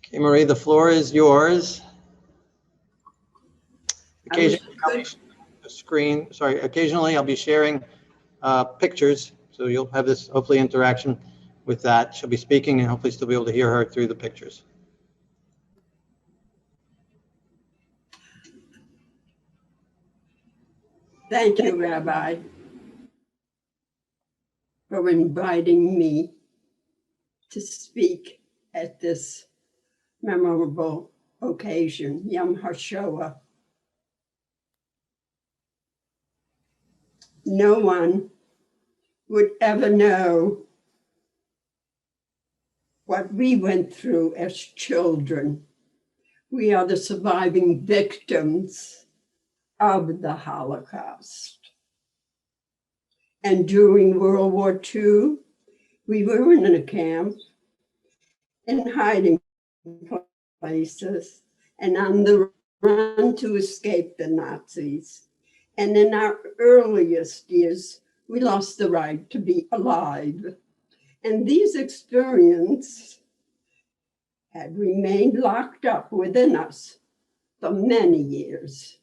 Okay, Marie, the floor is yours. Occasionally I'll be sharing pictures, so you'll have this hopefully interaction with that. She'll be speaking and hopefully still be able to hear her through the pictures. Thank you, Rabbi, for inviting me to speak at this memorable occasion, Yom HaShoah. No one would ever know what we went through as children. We are the surviving victims of the Holocaust. And during World War II, we were in a camp, in hiding places, and on the run to escape the Nazis. And in our earliest years, we lost the right to be alive. And these experiences had remained locked up within us for many years.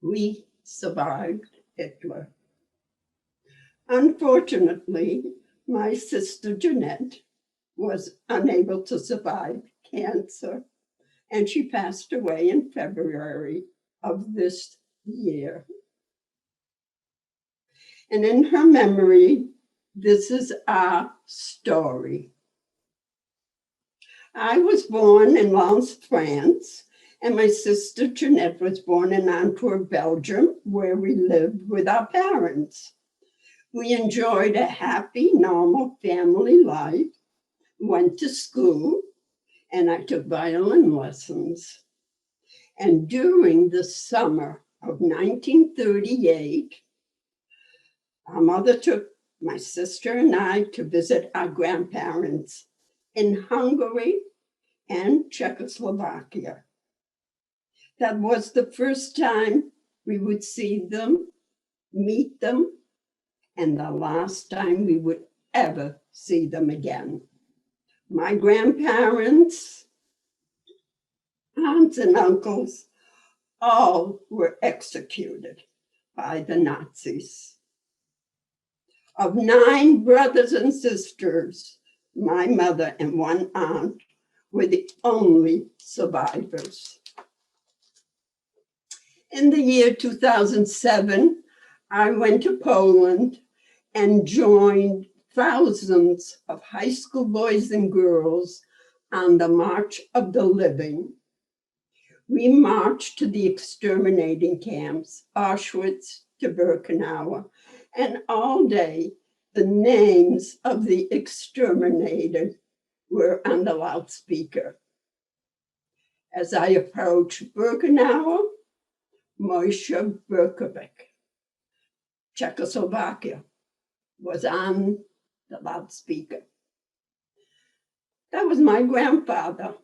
We survived Hitler. Unfortunately, my sister Jeanette was unable to survive cancer, and she passed away in February of this year. And in her memory, this is our story. I was born in Lens, France, and my sister Jeanette was born in Antwerp, Belgium, where we lived with our parents. We enjoyed a happy, normal family life, went to school, and I took violin lessons. And during the summer of 1938, our mother took my sister and I to visit our grandparents in Hungary and Czechoslovakia. That was the first time we would see them, meet them, and the last time we would ever see them again. My grandparents, aunts and uncles, all were executed by the Nazis. Of 9 brothers and sisters, my mother and one aunt were the only survivors. In the year 2007, I went to Poland and joined thousands of high school boys and girls on the March of the Living. We marched to the exterminating camps, Auschwitz to Birkenau, and all day the names of the exterminated were on the loudspeaker. As I approached Birkenau, Moshe Berkovic, Czechoslovakia, was on the loudspeaker. That was my grandfather.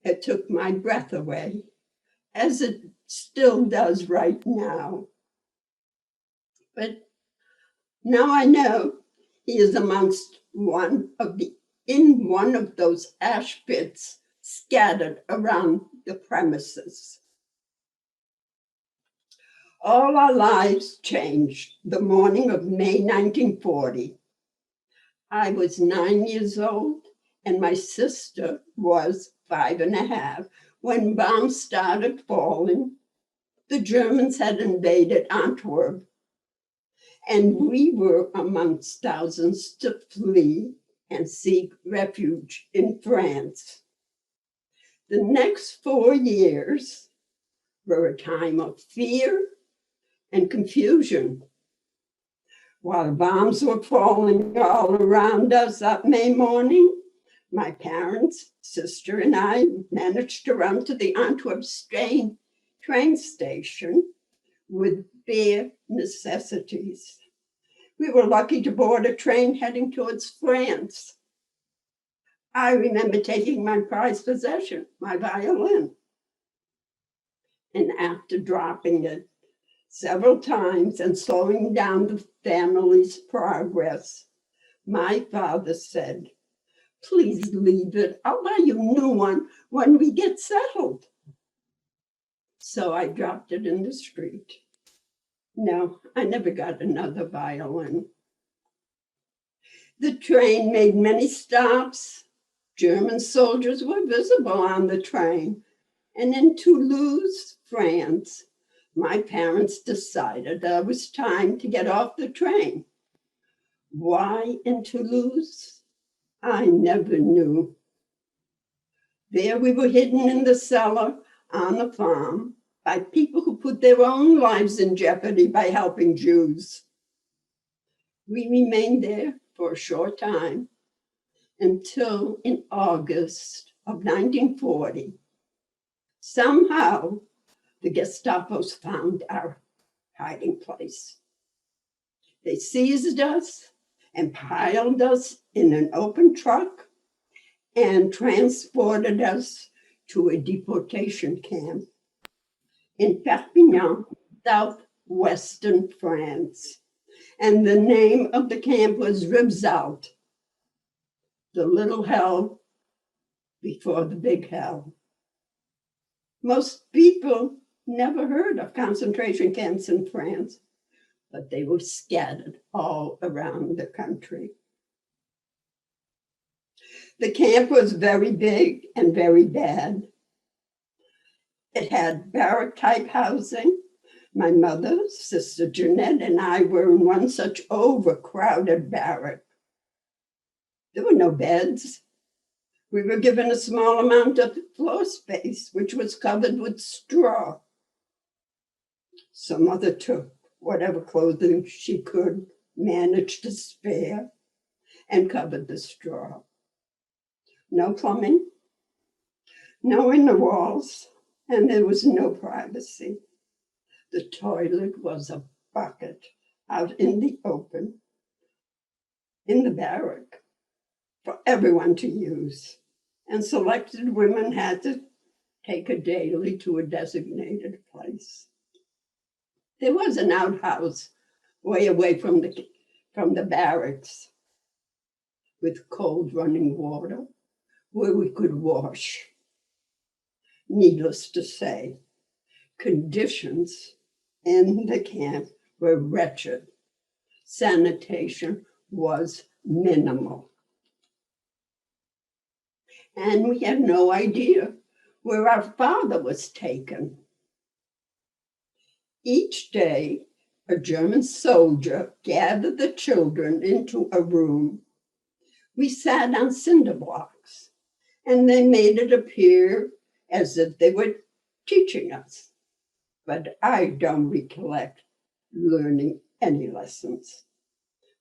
It took my breath away, as it still does right now. But now I know he is amongst one of those ash pits scattered around the premises. All our lives changed the morning of May 1940. I was 9 years old and my sister was 5.5 when bombs started falling. The Germans had invaded Antwerp, and we were amongst thousands to flee and seek refuge in France. The next 4 years were a time of fear and confusion. While bombs were falling all around us that May morning, my parents, sister, and I managed to run to the Antwerp train station with bare necessities. We were lucky to board a train heading towards France. I remember taking my prized possession, my violin. And after dropping it several times and slowing down the family's progress, my father said, Please leave it. I'll buy you a new one when we get settled. So I dropped it in the street. No, I never got another violin. The train made many stops. German soldiers were visible on the train. And in Toulouse, France, my parents decided that it was time to get off the train. Why in Toulouse? I never knew. There we were hidden in the cellar on the farm by people who put their own lives in jeopardy by helping Jews. We remained there for a short time until in August of 1940, somehow the Gestapos found our hiding place. They seized us and piled us in an open truck and transported us to a deportation camp in Perpignan, southwestern France. And the name of the camp was Ribsalt, the little hell before the big hell. Most people never heard of concentration camps in France, but they were scattered all around the country. The camp was very big and very bad. It had barrack-type housing. My mother, Sister Jeanette, and I were in one such overcrowded barrack. There were no beds. We were given a small amount of floor space, which was covered with straw. So Mother took whatever clothing she could manage to spare and covered the straw. No plumbing, no inner walls, and there was no privacy. The toilet was a bucket out in the open, in the barrack, for everyone to use. And selected women had to take her daily to a designated place. There was an outhouse way away from the barracks with cold running water where we could wash. Needless to say, conditions in the camp were wretched. Sanitation was minimal. And we had no idea where our father was taken. Each day, a German soldier gathered the children into a room. We sat on cinder blocks, and they made it appear as if they were teaching us. But I don't recollect learning any lessons.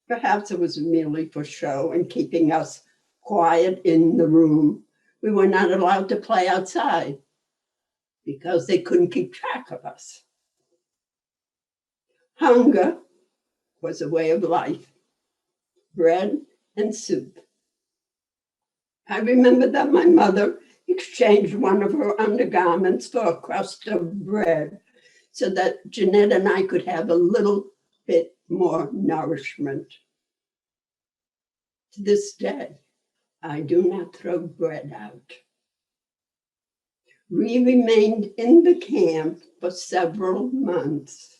Perhaps it was merely for show and keeping us quiet in the room. We were not allowed to play outside because they couldn't keep track of us. Hunger was a way of life, bread and soup. I remember that my mother exchanged one of her undergarments for a crust of bread so that Jeanette and I could have a little bit more nourishment. To this day, I do not throw bread out. We remained in the camp for several months,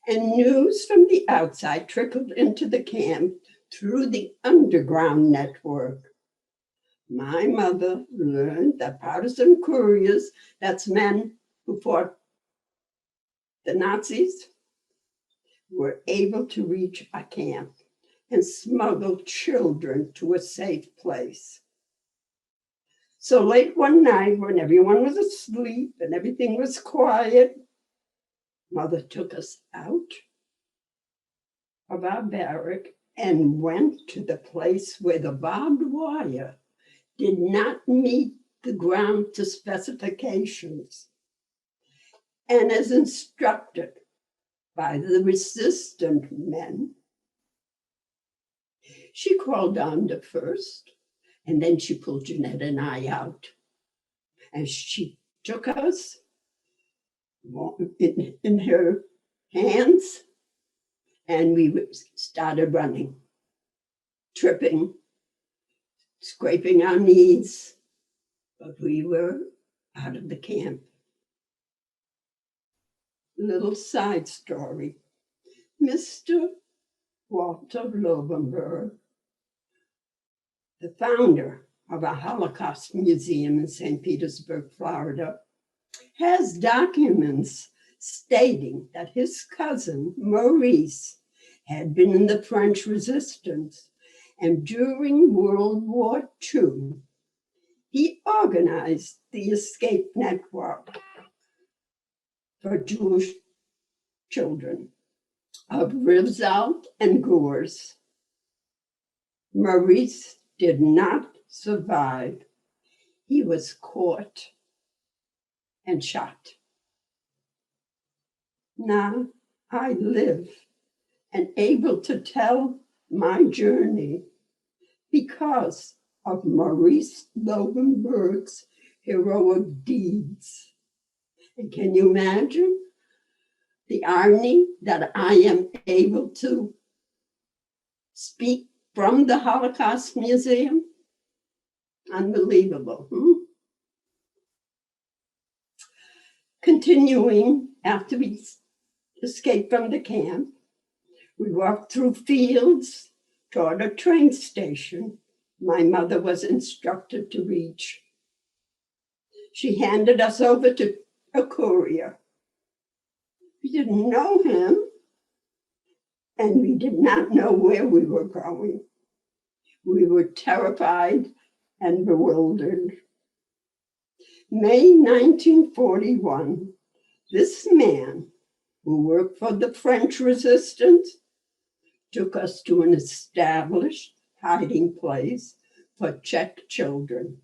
and news from the outside trickled into the camp through the underground network. My mother learned that partisan couriers, that's men who fought the Nazis, were able to reach a camp and smuggle children to a safe place. So late one night, when everyone was asleep and everything was quiet, Mother took us out of our barrack and went to the place where the barbed wire did not meet the ground to specifications. And as instructed by the resistant men, she crawled under first, and then she pulled Jeanette and I out. And she took us in her hands, and we started running, tripping, scraping our knees, but we were out of the camp. Little side story. Mr. Walter Lobenberg, the founder of a Holocaust museum in St. Petersburg, Florida, has documents stating that his cousin, Maurice, had been in the French resistance, and during World War II, he organized the escape network for Jewish children of Rizal and Gurs. Maurice did not survive. He was caught and shot. Now I live and able to tell my journey because of Maurice Lobenberg's heroic deeds. And can you imagine the irony that I am able to speak from the Holocaust Museum? Unbelievable. Continuing, after we escaped from the camp, we walked through fields toward a train station my mother was instructed to reach. She handed us over to a courier. We didn't know him, and we did not know where we were going. We were terrified and bewildered. May 1941, this man who worked for the French resistance took us to an established hiding place for Czech children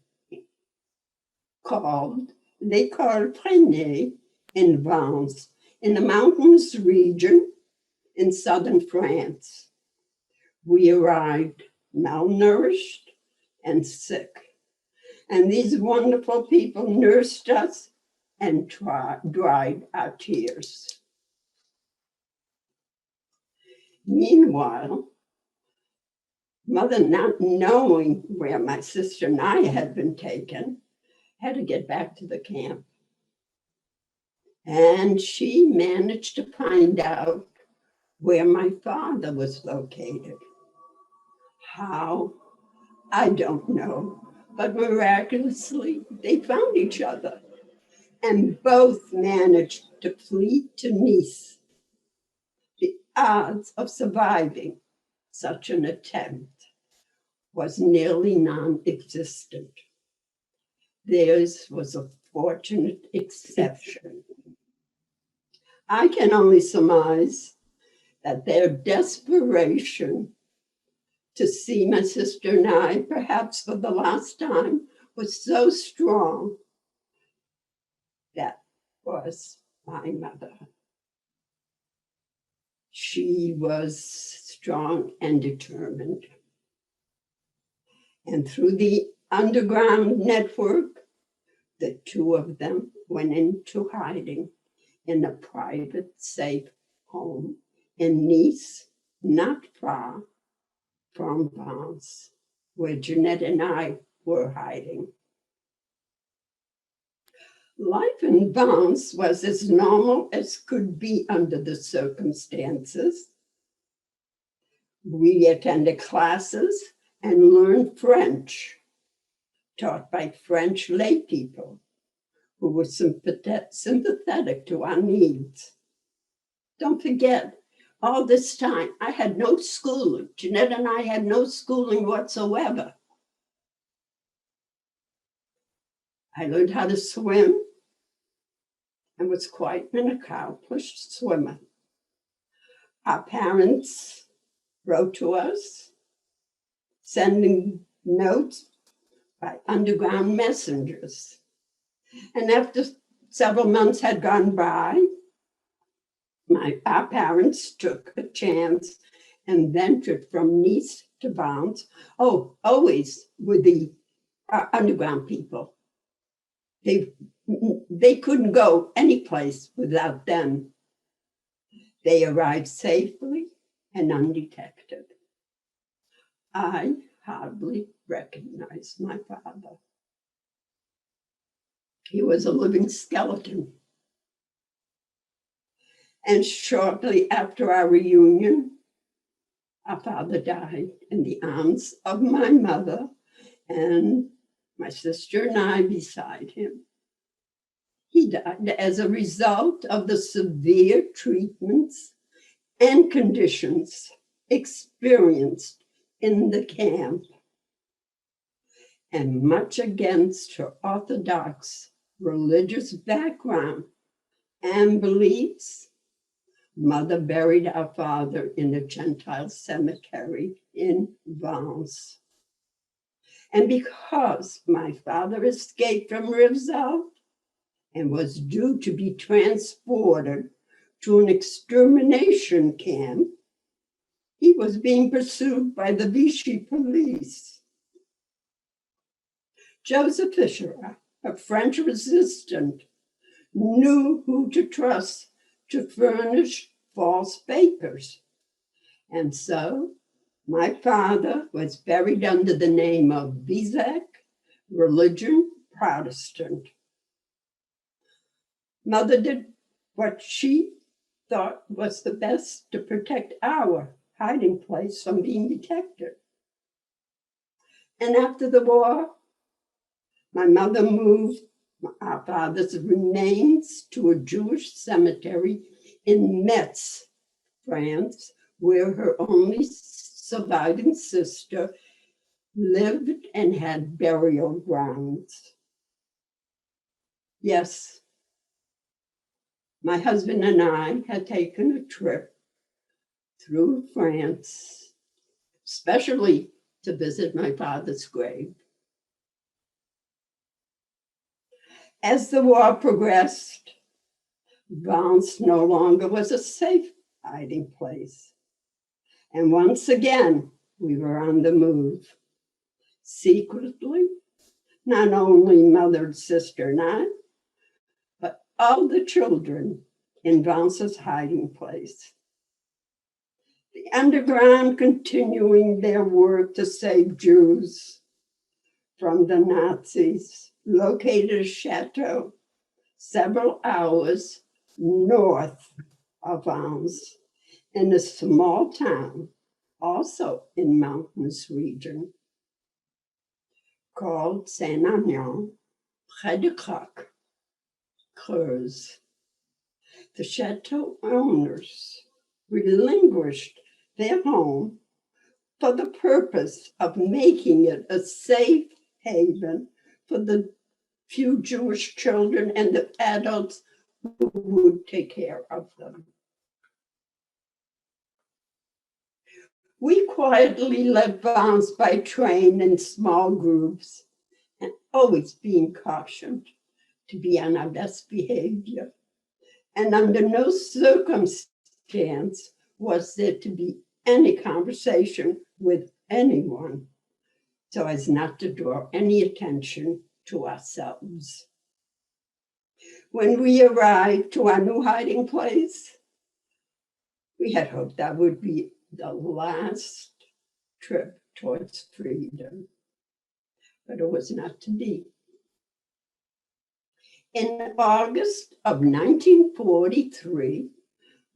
called Les Carprenets in Vence, in the mountains region in southern France. We arrived malnourished and sick, and these wonderful people nursed us and dried our tears. Meanwhile, Mother, not knowing where my sister and I had been taken, had to get back to the camp. And she managed to find out where my father was located. How? I don't know. But miraculously, they found each other and both managed to flee to Nice. The odds of surviving such an attempt was nearly non-existent. Theirs was a fortunate exception. I can only surmise that their desperation to see my sister and I, perhaps for the last time, was so strong. That was my mother. She was strong and determined. And through the underground network, the two of them went into hiding in a private, safe home in Nice, not far from Vence, where Jeanette and I were hiding. Life in Vence was as normal as could be under the circumstances. We attended classes and learned French, taught by French lay people who were sympathetic to our needs. Don't forget, all this time, I had no schooling. Jeanette and I had no schooling whatsoever. I learned how to swim and was quite an accomplished swimmer. Our parents wrote to us, sending notes by underground messengers. And after several months had gone by, our parents took a chance and ventured from Nice to Vence. Oh, always with the underground people. They couldn't go any place without them. They arrived safely and undetected. I, hardly recognized my father. He was a living skeleton. And shortly after our reunion, our father died in the arms of my mother and my sister and I beside him. He died as a result of the severe treatments and conditions experienced in the camp, and much against her orthodox religious background and beliefs. Mother buried our father in a Gentile cemetery in Vence. And because my father escaped from Rivesal and was due to be transported to an extermination camp, he was being pursued by the Vichy police. Joseph Fischer, a French resistant, knew who to trust to furnish false papers. And so my father was buried under the name of Bizek, religion Protestant. Mother did what she thought was the best to protect our hiding place from being detected. And after the war, my mother moved our father's remains to a Jewish cemetery in Metz, France, where her only surviving sister lived and had burial grounds. Yes, my husband and I had taken a trip through France, especially to visit my father's grave. As the war progressed, Vence no longer was a safe hiding place. And once again, we were on the move. Secretly, not only mother and sister and I, but all the children in Vence's hiding place. The underground continuing their work to save Jews from the Nazis, located a chateau several hours north of Vence in a small town, also in mountainous region, called Saint-Agnan, près de Crac, Creuse. The chateau owners relinquished their home for the purpose of making it a safe haven for the few Jewish children and the adults who would take care of them. We quietly left Vence by train in small groups, and always being cautioned to be on our best behavior. And under no circumstance was there to be any conversation with anyone, so as not to draw any attention to ourselves. When we arrived to our new hiding place, we had hoped that would be the last trip towards freedom, but it was not to be. In August of 1943,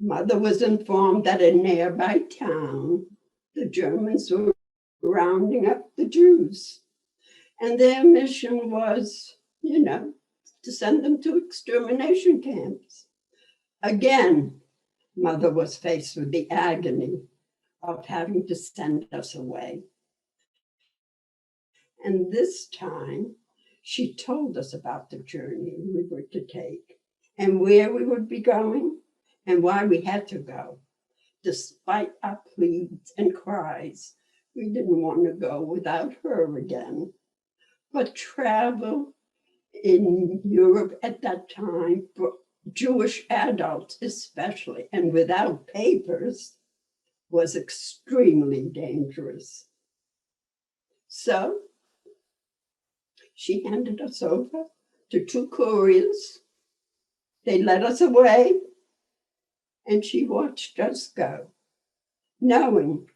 Mother was informed that in a nearby town, the Germans were rounding up the Jews, and their mission was, to send them to extermination camps. Again, Mother was faced with the agony of having to send us away. And this time, she told us about the journey we were to take and where we would be going and why we had to go. Despite our pleas and cries, we didn't want to go without her again. But travel in Europe at that time, for Jewish adults especially, and without papers, was extremely dangerous. So she handed us over to two couriers. They led us away, and she watched us go, knowing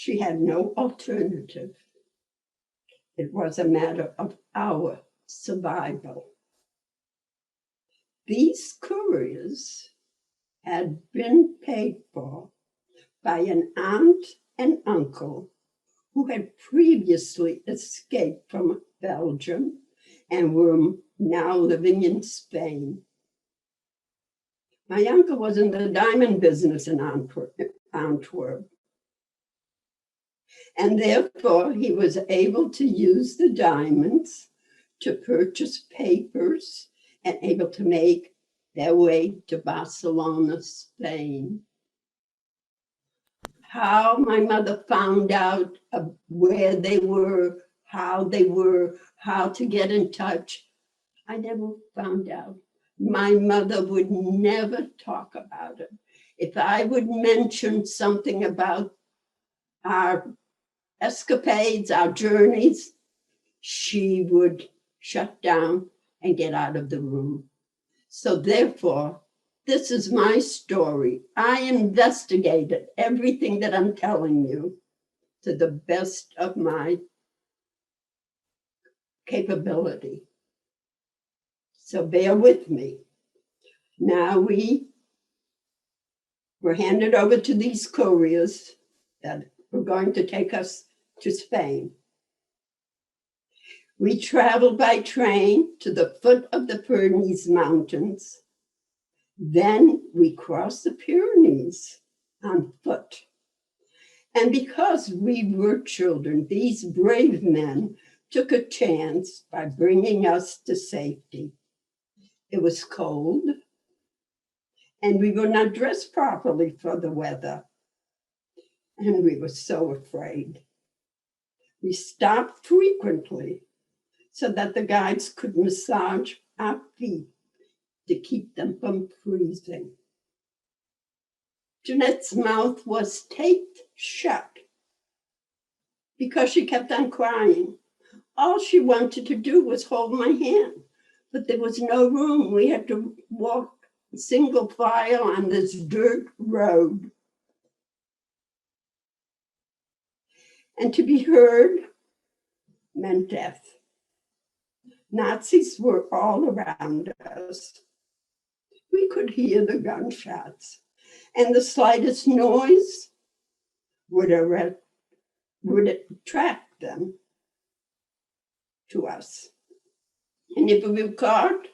She had no alternative. It was a matter of our survival. These couriers had been paid for by an aunt and uncle who had previously escaped from Belgium and were now living in Spain. My uncle was in the diamond business in Antwerp, and therefore he was able to use the diamonds to purchase papers and able to make their way to Barcelona, Spain. How my mother found out where they were, how to get in touch, I never found out. My mother would never talk about it. If I would mention something about our escapades, our journeys, she would shut down and get out of the room. So therefore, this is my story. I investigated everything that I'm telling you to the best of my capability. So bear with me. Now we were handed over to these couriers that were going to take us to Spain. We traveled by train to the foot of the Pyrenees Mountains. Then we crossed the Pyrenees on foot. And because we were children, these brave men took a chance by bringing us to safety. It was cold, and we were not dressed properly for the weather. And we were so afraid. We stopped frequently so that the guides could massage our feet to keep them from freezing. Jeanette's mouth was taped shut because she kept on crying. All she wanted to do was hold my hand, but there was no room. We had to walk single file on this dirt road. And to be heard meant death. Nazis were all around us. We could hear the gunshots, and the slightest noise would attract them to us. And if we were caught,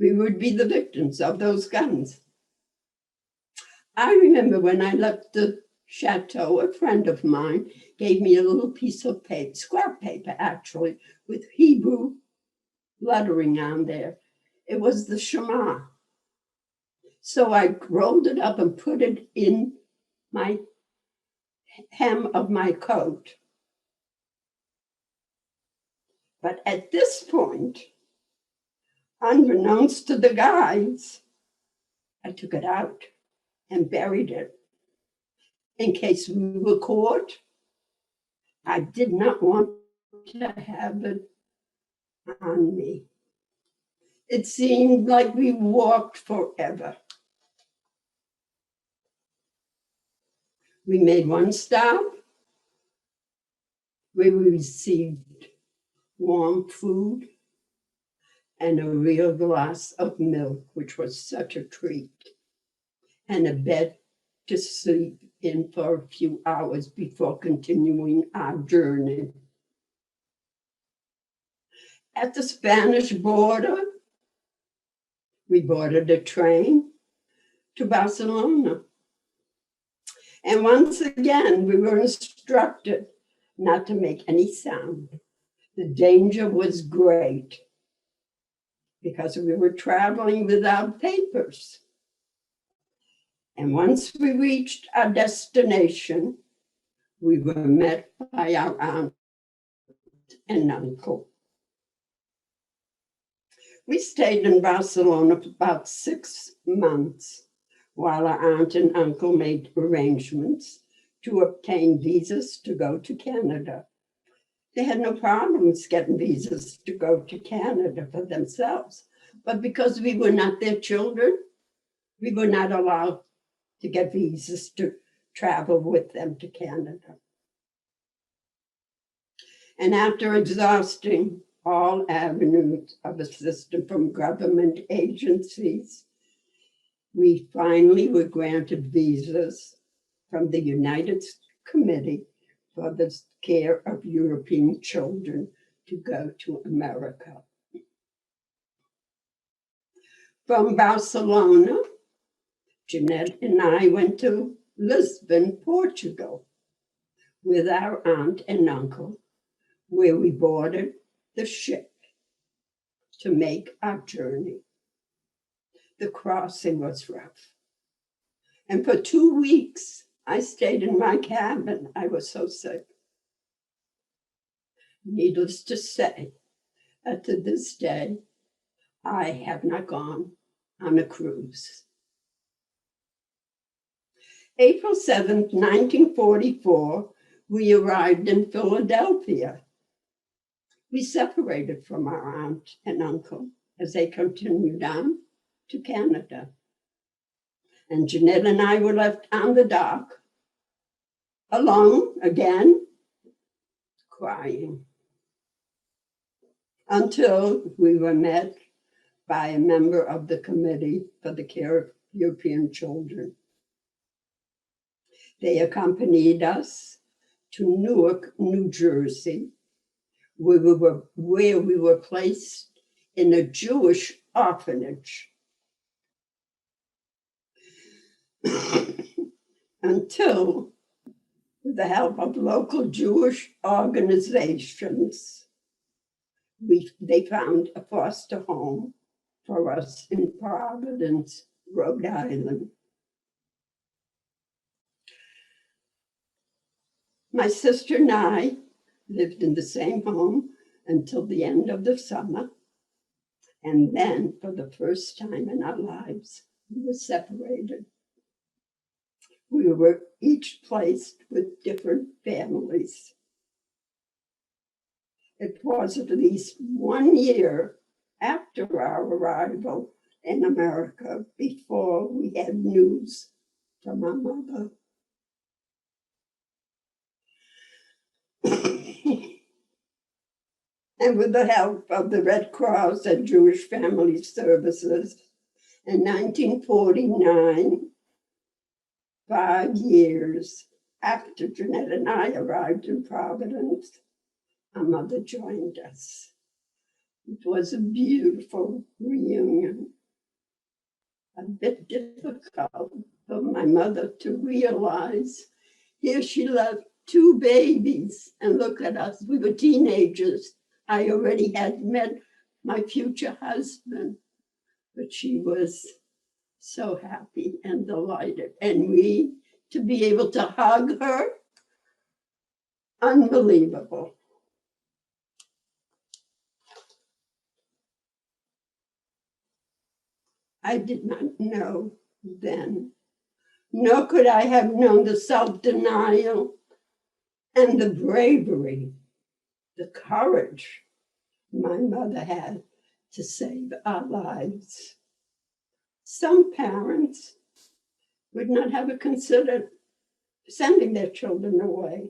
we would be the victims of those guns. I remember when I left the chateau, a friend of mine gave me a little piece of paper, scrap paper actually, with Hebrew lettering on there. It was the Shema. So I rolled it up and put it in my hem of my coat. But at this point, unbeknownst to the guides, I took it out and buried it in case we were caught. I did not want to have it on me. It seemed like we walked forever. We made one stop where we received warm food and a real glass of milk, which was such a treat, and a bed to sleep in for a few hours before continuing our journey. At the Spanish border, we boarded a train to Barcelona. And once again, we were instructed not to make any sound. The danger was great because we were traveling without papers. And once we reached our destination, we were met by our aunt and uncle. We stayed in Barcelona for about 6 months while our aunt and uncle made arrangements to obtain visas to go to Canada. They had no problems getting visas to go to Canada for themselves, but because we were not their children, we were not allowed to get visas to travel with them to Canada. And after exhausting all avenues of assistance from government agencies, we finally were granted visas from the United Committee for the Care of European Children to go to America. From Barcelona, Jeanette and I went to Lisbon, Portugal, with our aunt and uncle, where we boarded the ship to make our journey. The crossing was rough. And for 2 weeks, I stayed in my cabin. I was so sick. Needless to say, that to this day, I have not gone on a cruise. April 7th, 1944, we arrived in Philadelphia. We separated from our aunt and uncle as they continued on to Canada. And Jeanette and I were left on the dock, alone again, crying, until we were met by a member of the Committee for the Care of European Children. They accompanied us to Newark, New Jersey, where we were placed in a Jewish orphanage until, with the help of local Jewish organizations, they found a foster home for us in Providence, Rhode Island. My sister and I lived in the same home until the end of the summer. And then, for the first time in our lives, we were separated. We were each placed with different families. It was at least 1 year after our arrival in America before we had news from our mother. And with the help of the Red Cross and Jewish Family Services, in 1949, 5 years after Jeanette and I arrived in Providence, our mother joined us. It was a beautiful reunion. A bit difficult for my mother to realize. Here she left 2 babies, and look at us, we were teenagers. I already had met my future husband, but she was so happy and delighted. And we, to be able to hug her, unbelievable. I did not know then, nor could I have known the self-denial and the bravery, the courage my mother had to save our lives. Some parents would not have considered sending their children away,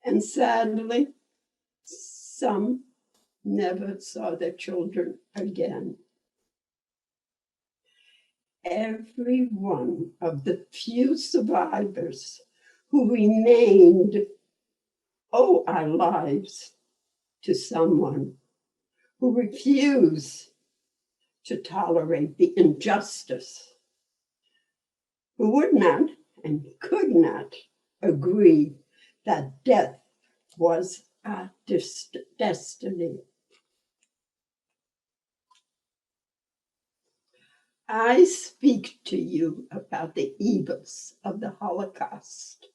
and sadly, some never saw their children again. Every one of the few survivors who remained owe our lives to someone who refused to tolerate the injustice, who would not and could not agree that death was our destiny. I speak to you about the evils of the Holocaust.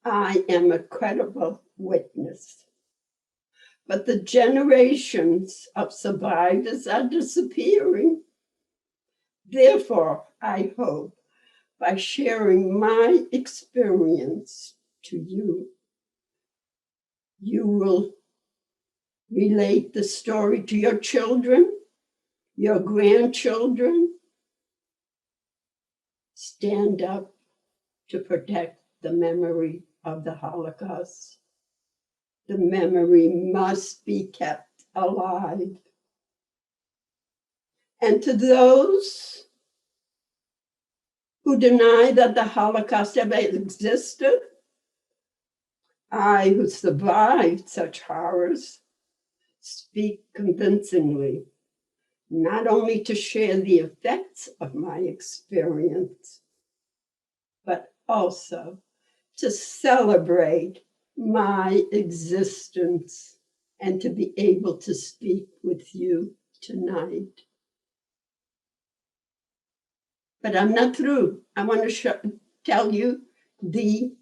I am a credible witness, but the generations of survivors are disappearing. Therefore, I hope by sharing my experience to you, you will relate the story to your children, your grandchildren. Stand up to protect the memory of the Holocaust. The memory must be kept alive. And to those who deny that the Holocaust ever existed, I, who survived such horrors, speak convincingly, not only to share the effects of my experience, but also to celebrate my existence and to be able to speak with you tonight. But I'm not through. I want to tell you the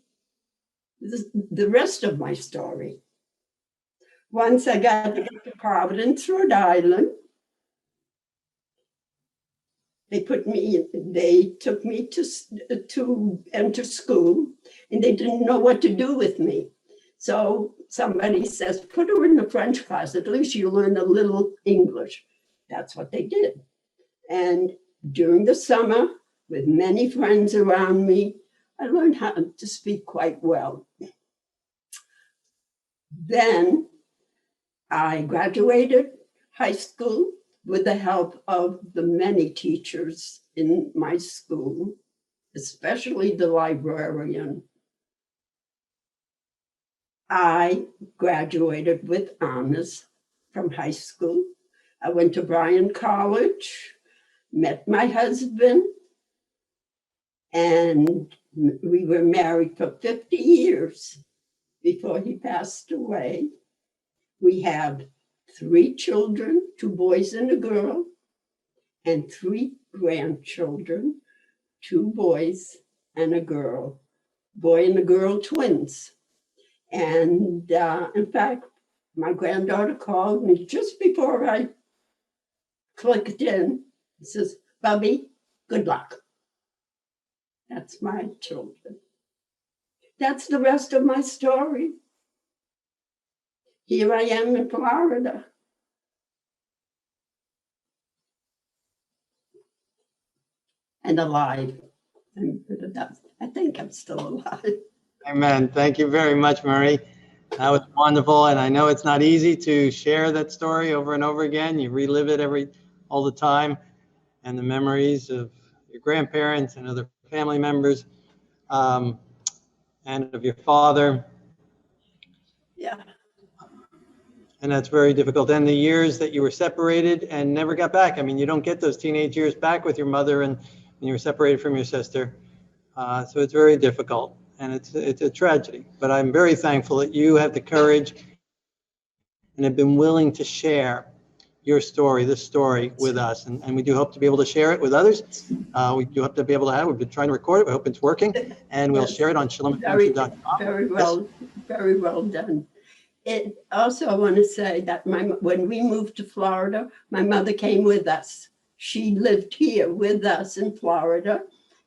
rest of my story. Once I got to Providence, Rhode Island, they took me to enter school, and they didn't know what to do with me. So somebody says, put her in the French class, at least you learn a little English. That's what they did. And during the summer, with many friends around me, I learned how to speak quite well. Then I graduated high school with the help of the many teachers in my school, especially the librarian. I graduated with honors from high school. I went to Bryan College, met my husband, and we were married for 50 years before he passed away. We have 3 children, 2 boys and a girl, and 3 grandchildren, 2 boys and a girl, boy and a girl twins. And in fact, my granddaughter called me just before I clicked in. She says, Bubby, good luck. That's my children. That's the rest of my story. Here I am in Florida. And alive. I think I'm still alive. Amen. Thank you very much, Marie. That was wonderful. And I know it's not easy to share that story over and over again. You relive it all the time, and the memories of your grandparents and other family members, and of your father. Yeah. And that's very difficult. And the years that you were separated and never got back. I mean, you don't get those teenage years back with your mother and you were separated from your sister. So it's very difficult, and it's a tragedy. But I'm very thankful that you have the courage and have been willing to share your story, this story, with us. And we do hope to be able to share it with others. We do hope to be able to have it. We've been trying to record it. We hope it's working. And we'll share it on ShalomonFellowship.com. Very well done. Also, I want to say that when we moved to Florida, my mother came with us. She lived here with us in Florida,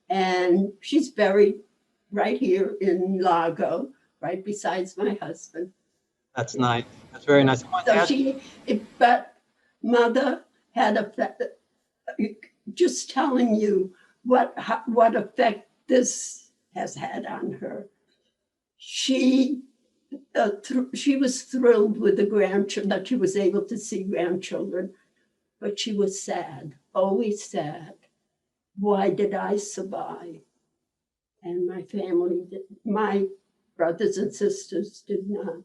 and she's buried right here in Largo, right besides my husband. That's nice. That's very nice. But Mother had just telling you what effect this has had on her. She was thrilled with the grandchildren, that she was able to see grandchildren, but she was sad, always sad. Why did I survive? And my family, my brothers and sisters did not.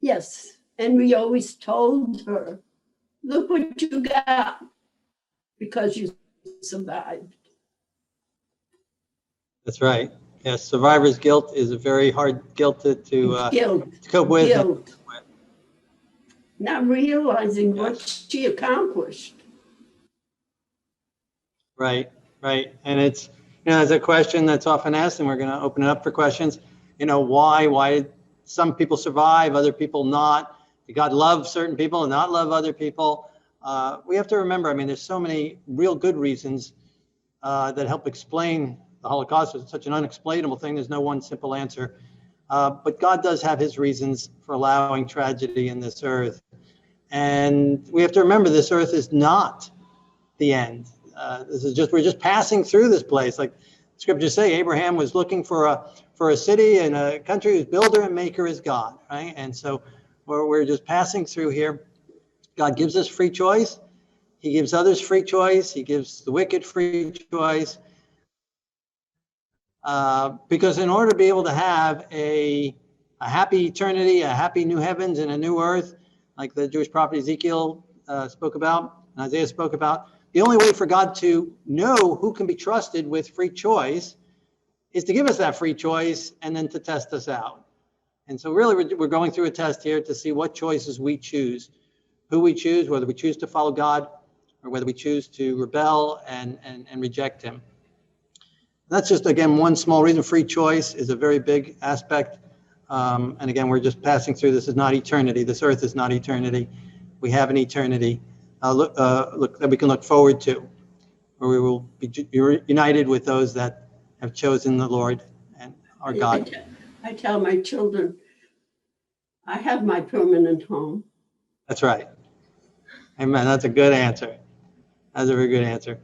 Yes, and we always told her, look what you got, because you survived. That's right. Yes, survivor's guilt is a very hard guilt to cope with. Guilt. Not realizing what she accomplished. Right. And it's, there's a question that's often asked, and we're going to open it up for questions. Why did some people survive, other people not? Did God love certain people and not love other people? We have to remember, there's so many real good reasons that help explain the Holocaust. It's such an unexplainable thing. There's no one simple answer. But God does have his reasons for allowing tragedy in this earth. And we have to remember, this earth is not the end. We're just passing through this place. Like scriptures say, Abraham was looking for a city and a country whose builder and maker is God, right? And so we're just passing through here. God gives us free choice. He gives others free choice. He gives the wicked free choice. Because in order to be able to have a happy eternity, a happy new heavens and a new earth, like the Jewish prophet Ezekiel spoke about, and Isaiah spoke about, the only way for God to know who can be trusted with free choice is to give us that free choice and then to test us out. And so really we're going through a test here to see what choices we choose, who we choose, whether we choose to follow God or whether we choose to rebel and reject him. That's just, again, one small reason. Free choice is a very big aspect. And again, we're just passing through. This is not eternity. This earth is not eternity. We have an eternity look that we can look forward to, where we will be united with those that have chosen the Lord and our God. I tell my children, I have my permanent home. That's right. Amen. That's a good answer. That's a very good answer.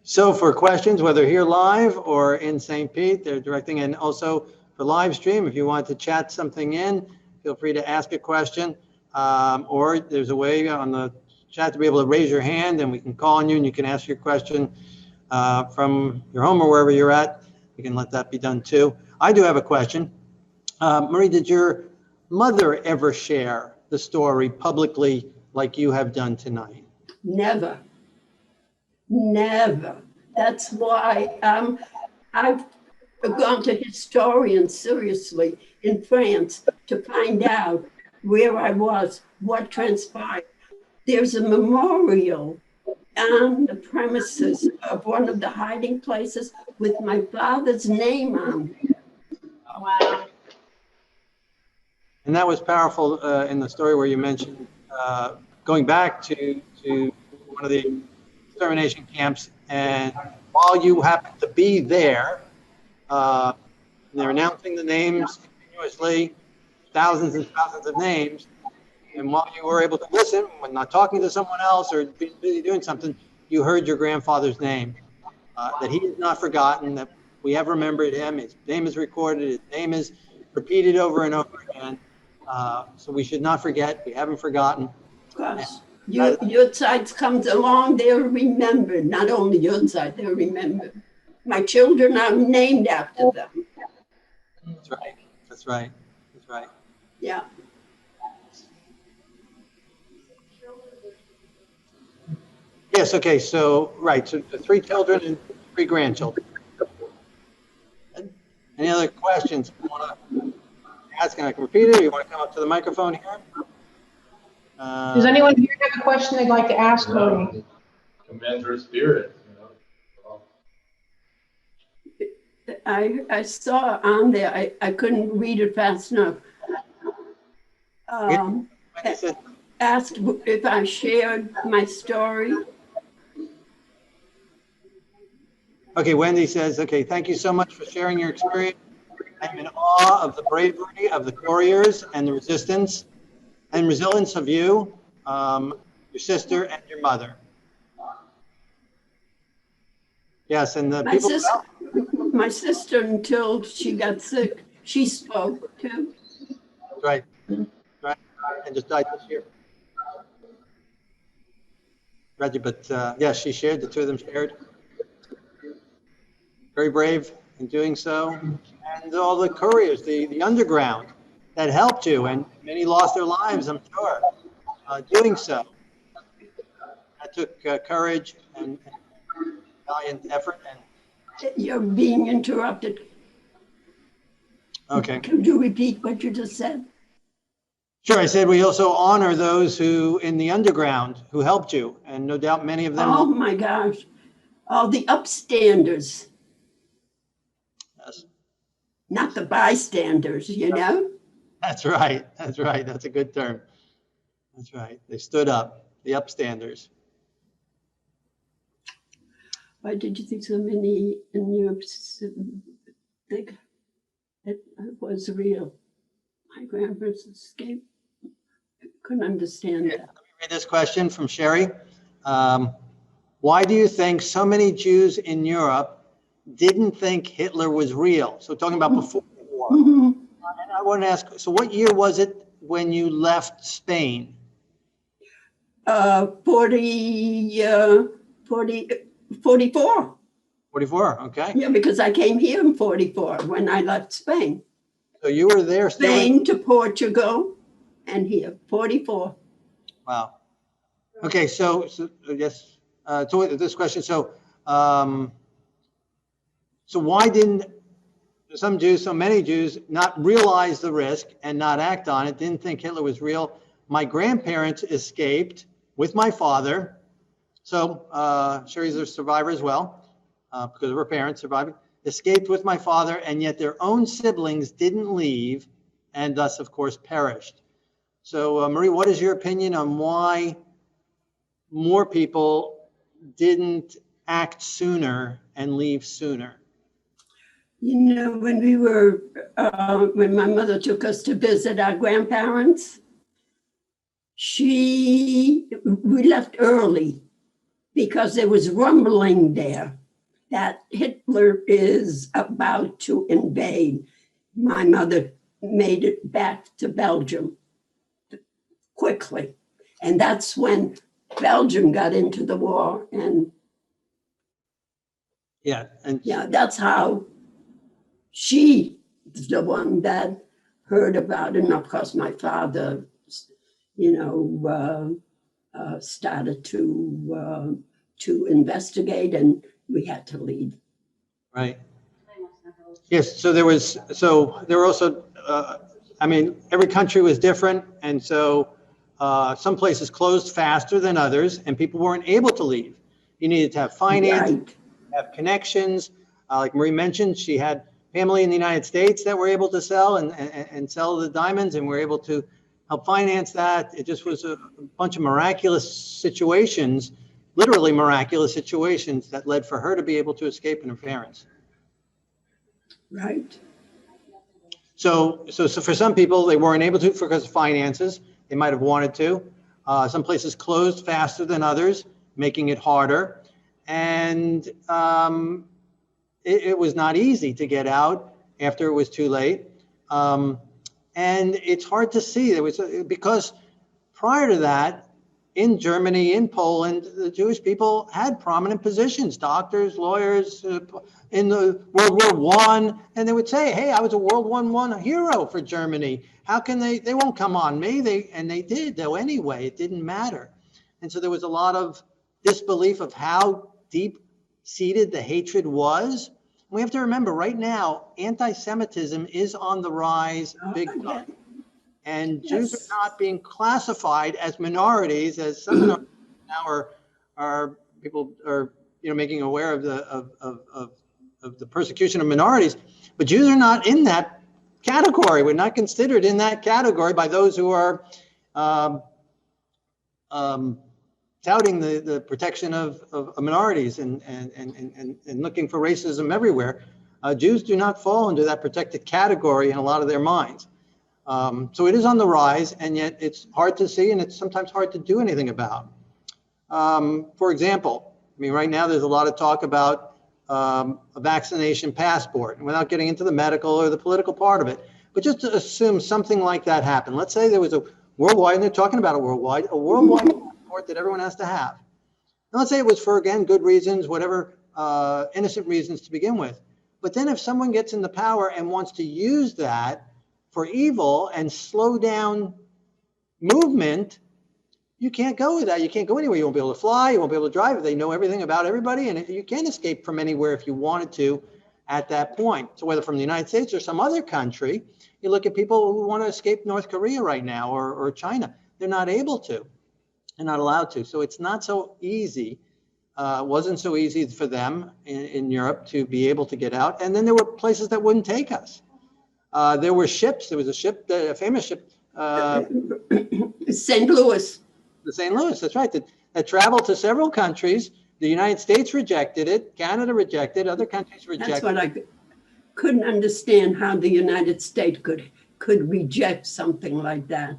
So for questions, whether here live or in St. Pete, they're directing, and also for live stream, if you want to chat something in, feel free to ask a question, or there's a way on the chat to be able to raise your hand and we can call on you and you can ask your question from your home or wherever you're at. We can let that be done too. I do have a question. Marie, did your mother ever share the story publicly like you have done tonight? Never. Never. That's why I've gone to historians seriously in France to find out where I was, what transpired. There's a memorial on the premises of one of the hiding places with my father's name on it. Wow. And that was powerful in the story where you mentioned going back to one of the extermination camps, and while you happened to be there, they're announcing the names continuously, thousands and thousands of names, and while you were able to listen, when not talking to someone else or busy doing something, you heard your grandfather's name, that he is not forgotten, that we have remembered him, his name is recorded, his name is repeated over and over again, so we should not forget, we haven't forgotten. Of course. Your side comes along, they'll remember. Not only your side, they'll remember. My children are named after them. That's right. That's right. That's right. Yeah. Yes. Okay. So, right. So, the 3 children and 3 grandchildren. Any other questions you want to ask? And I can repeat it. Or you want to come up to the microphone here? Does anyone here have a question they'd like to ask Marie? Commend her spirit. I saw on there, I couldn't read it fast enough. Asked if I shared my story. Okay, Wendy says, okay, thank you so much for sharing your experience. I'm in awe of the bravery of the couriers and the resistance and resilience of you, your sister, and your mother. Yes, and the people. My sister, until she got sick, she spoke too. Right, right, and just died this year. Reggie, but yes, she shared, the 2 of them shared. Very brave in doing so. And all the couriers, the underground that helped you, and many lost their lives, I'm sure, doing so. That took courage and valiant effort. And you're being interrupted. okay. Could you repeat what you just said? Sure, I said we also honor those who in the underground who helped you, and no doubt many of them. Oh my gosh, all the upstanders. Yes. Not the bystanders, you know? That's right, that's right, that's a good term. That's right, they stood up, the upstanders. Why did you think so many in Europe think it was real? My grandparents escaped. Couldn't understand that. Let me read this question from Sherry. Why do you think so many Jews in Europe didn't think Hitler was real? So talking about before the war. And I want to ask, so what year was it when you left Spain? 44. 44, okay. Yeah, because I came here in 44 when I left Spain. So you were there still. Spain to Portugal and here, 44. Wow. Okay, so yes, so this question, so why didn't some Jews, so many Jews, not realize the risk and not act on it, didn't think Hitler was real? My grandparents escaped with my father. So Sherry's a survivor as well, because of her parents surviving. Escaped with my father, and yet their own siblings didn't leave, and thus, of course, perished. So Marie, what is your opinion on why more people didn't act sooner and leave sooner? You know, when my mother took us to visit our grandparents, we left early because there was rumbling there that Hitler is about to invade. My mother made it back to Belgium quickly. And that's when Belgium got into the war. And Yeah, that's how she is the one that heard about it. And of course, my father, started to investigate, and we had to leave. right. Yes, so there were also, every country was different. And so some places closed faster than others, and people weren't able to leave. You needed to have finance, Right. have connections. Like Marie mentioned, she had family in the United States that were able to sell and sell the diamonds, and were able to help finance that. It just was a bunch of miraculous situations, literally miraculous situations, that led for her to be able to escape and her parents. Right. So for some people, they weren't able to because of finances. They might have wanted to. Some places closed faster than others, making it harder. And it was not easy to get out after it was too late. And it's hard to see. Because prior to that, in Germany, in Poland, the Jewish people had prominent positions, doctors, lawyers, in the World War I, and they would say, hey, I was a World War I hero for Germany. How can they won't come on me. They did, though, anyway. It didn't matter. And so there was a lot of disbelief of how deep-seated the hatred was. We have to remember, right now, anti-Semitism is on the rise big time. And Jews are not being classified as minorities, as some minorities now are people are making aware of the persecution of minorities. But Jews are not in that category. We're not considered in that category by those who are touting the protection of minorities and looking for racism everywhere. Jews do not fall into that protected category in a lot of their minds. So it is on the rise, and yet it's hard to see, and it's sometimes hard to do anything about. For example, right now there's a lot of talk about a vaccination passport, and without getting into the medical or the political part of it, but just to assume something like that happened. Let's say there was a worldwide, and they're talking about a worldwide passport that everyone has to have. And let's say it was for, again, good reasons, whatever innocent reasons to begin with. But then if someone gets into power and wants to use that for evil and slow down movement, you can't go with that. You can't go anywhere. You won't be able to fly. You won't be able to drive. They know everything about everybody, and you can't escape from anywhere if you wanted to at that point. So whether from the United States or some other country, you look at people who want to escape North Korea right now or China. They're not able to. They're not allowed to. So it's not so easy. Wasn't so easy for them in Europe to be able to get out. And then there were places that wouldn't take us. There were ships. There was a famous ship. St. Louis. The St. Louis, that's right. That traveled to several countries. The United States rejected it. Canada rejected. Other countries rejected. That's what I couldn't understand, how the United States could reject something like that.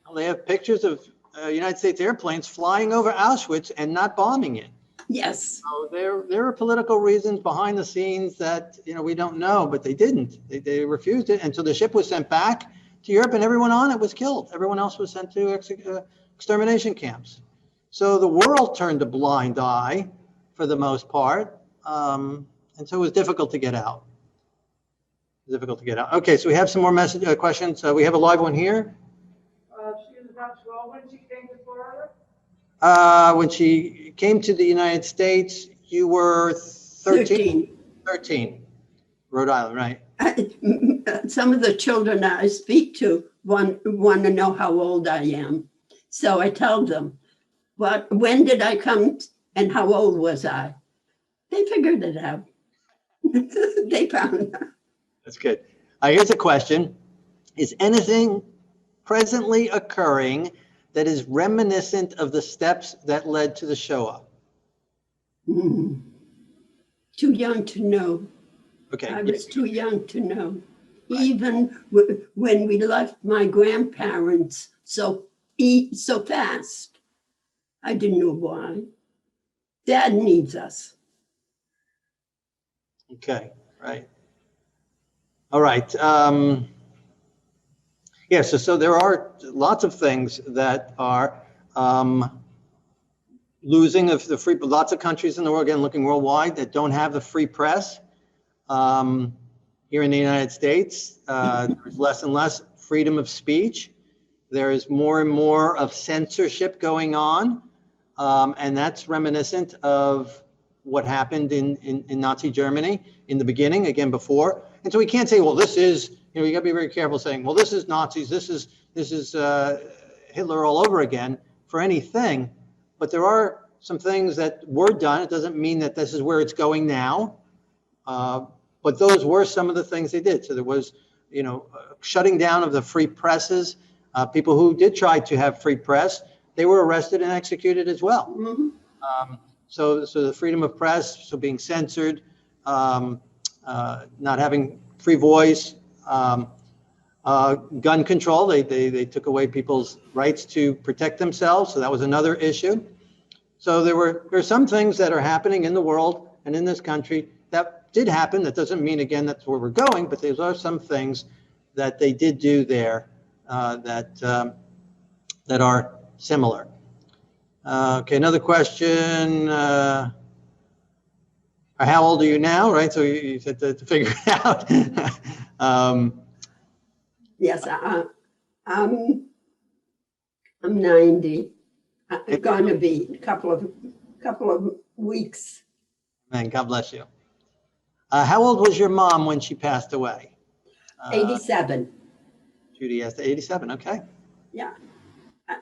Well, they have pictures of United States airplanes flying over Auschwitz and not bombing it. Yes. So there are political reasons behind the scenes that we don't know, but they didn't. They refused it, and so the ship was sent back to Europe, and everyone on it was killed. Everyone else was sent to extermination camps. So the world turned a blind eye for the most part. And so it was difficult to get out. Difficult to get out. Okay, so we have some more questions. We have a live one here. She was about 12 when she came to Florida? When she came to the United States, you were 13? 13. Rhode Island, right? Some of the children I speak to want to know how old I am. So I tell them, when did I come and how old was I? They figured it out. They found out. That's good. Here's a question. Is anything presently occurring that is reminiscent of the steps that led to the Shoah? Too young to know. Okay. I was too young to know. Right. Even when we left my grandparents so fast, I didn't know why. Dad needs us. Okay, right. All right. Yeah, so there are lots of things that are losing of the free, lots of countries in the world, again, looking worldwide, that don't have the free press. Here in the United States, there's less and less freedom of speech. There is more and more of censorship going on. And that's reminiscent of what happened in Nazi Germany in the beginning, again, before. And so we can't say, well, this is, you got to be very careful saying, well, this is Nazis, this is Hitler all over again for anything. But there are some things that were done. It doesn't mean that this is where it's going now. But those were some of the things they did. So there was, shutting down of the free presses. People who did try to have free press, they were arrested and executed as well. Mm-hmm. So the freedom of press, so being censored, not having free voice, gun control, they took away people's rights to protect themselves. So that was another issue. So there are some things that are happening in the world and in this country that did happen. That doesn't mean, again, that's where we're going, but there are some things that they did do there that are similar. Okay, another question. How old are you now, right? So you said to figure it out. Yes, I'm 90. I'm going to be a couple of weeks. Man, God bless you. How old was your mom when she passed away? 87. Judy asked 87, okay. Yeah.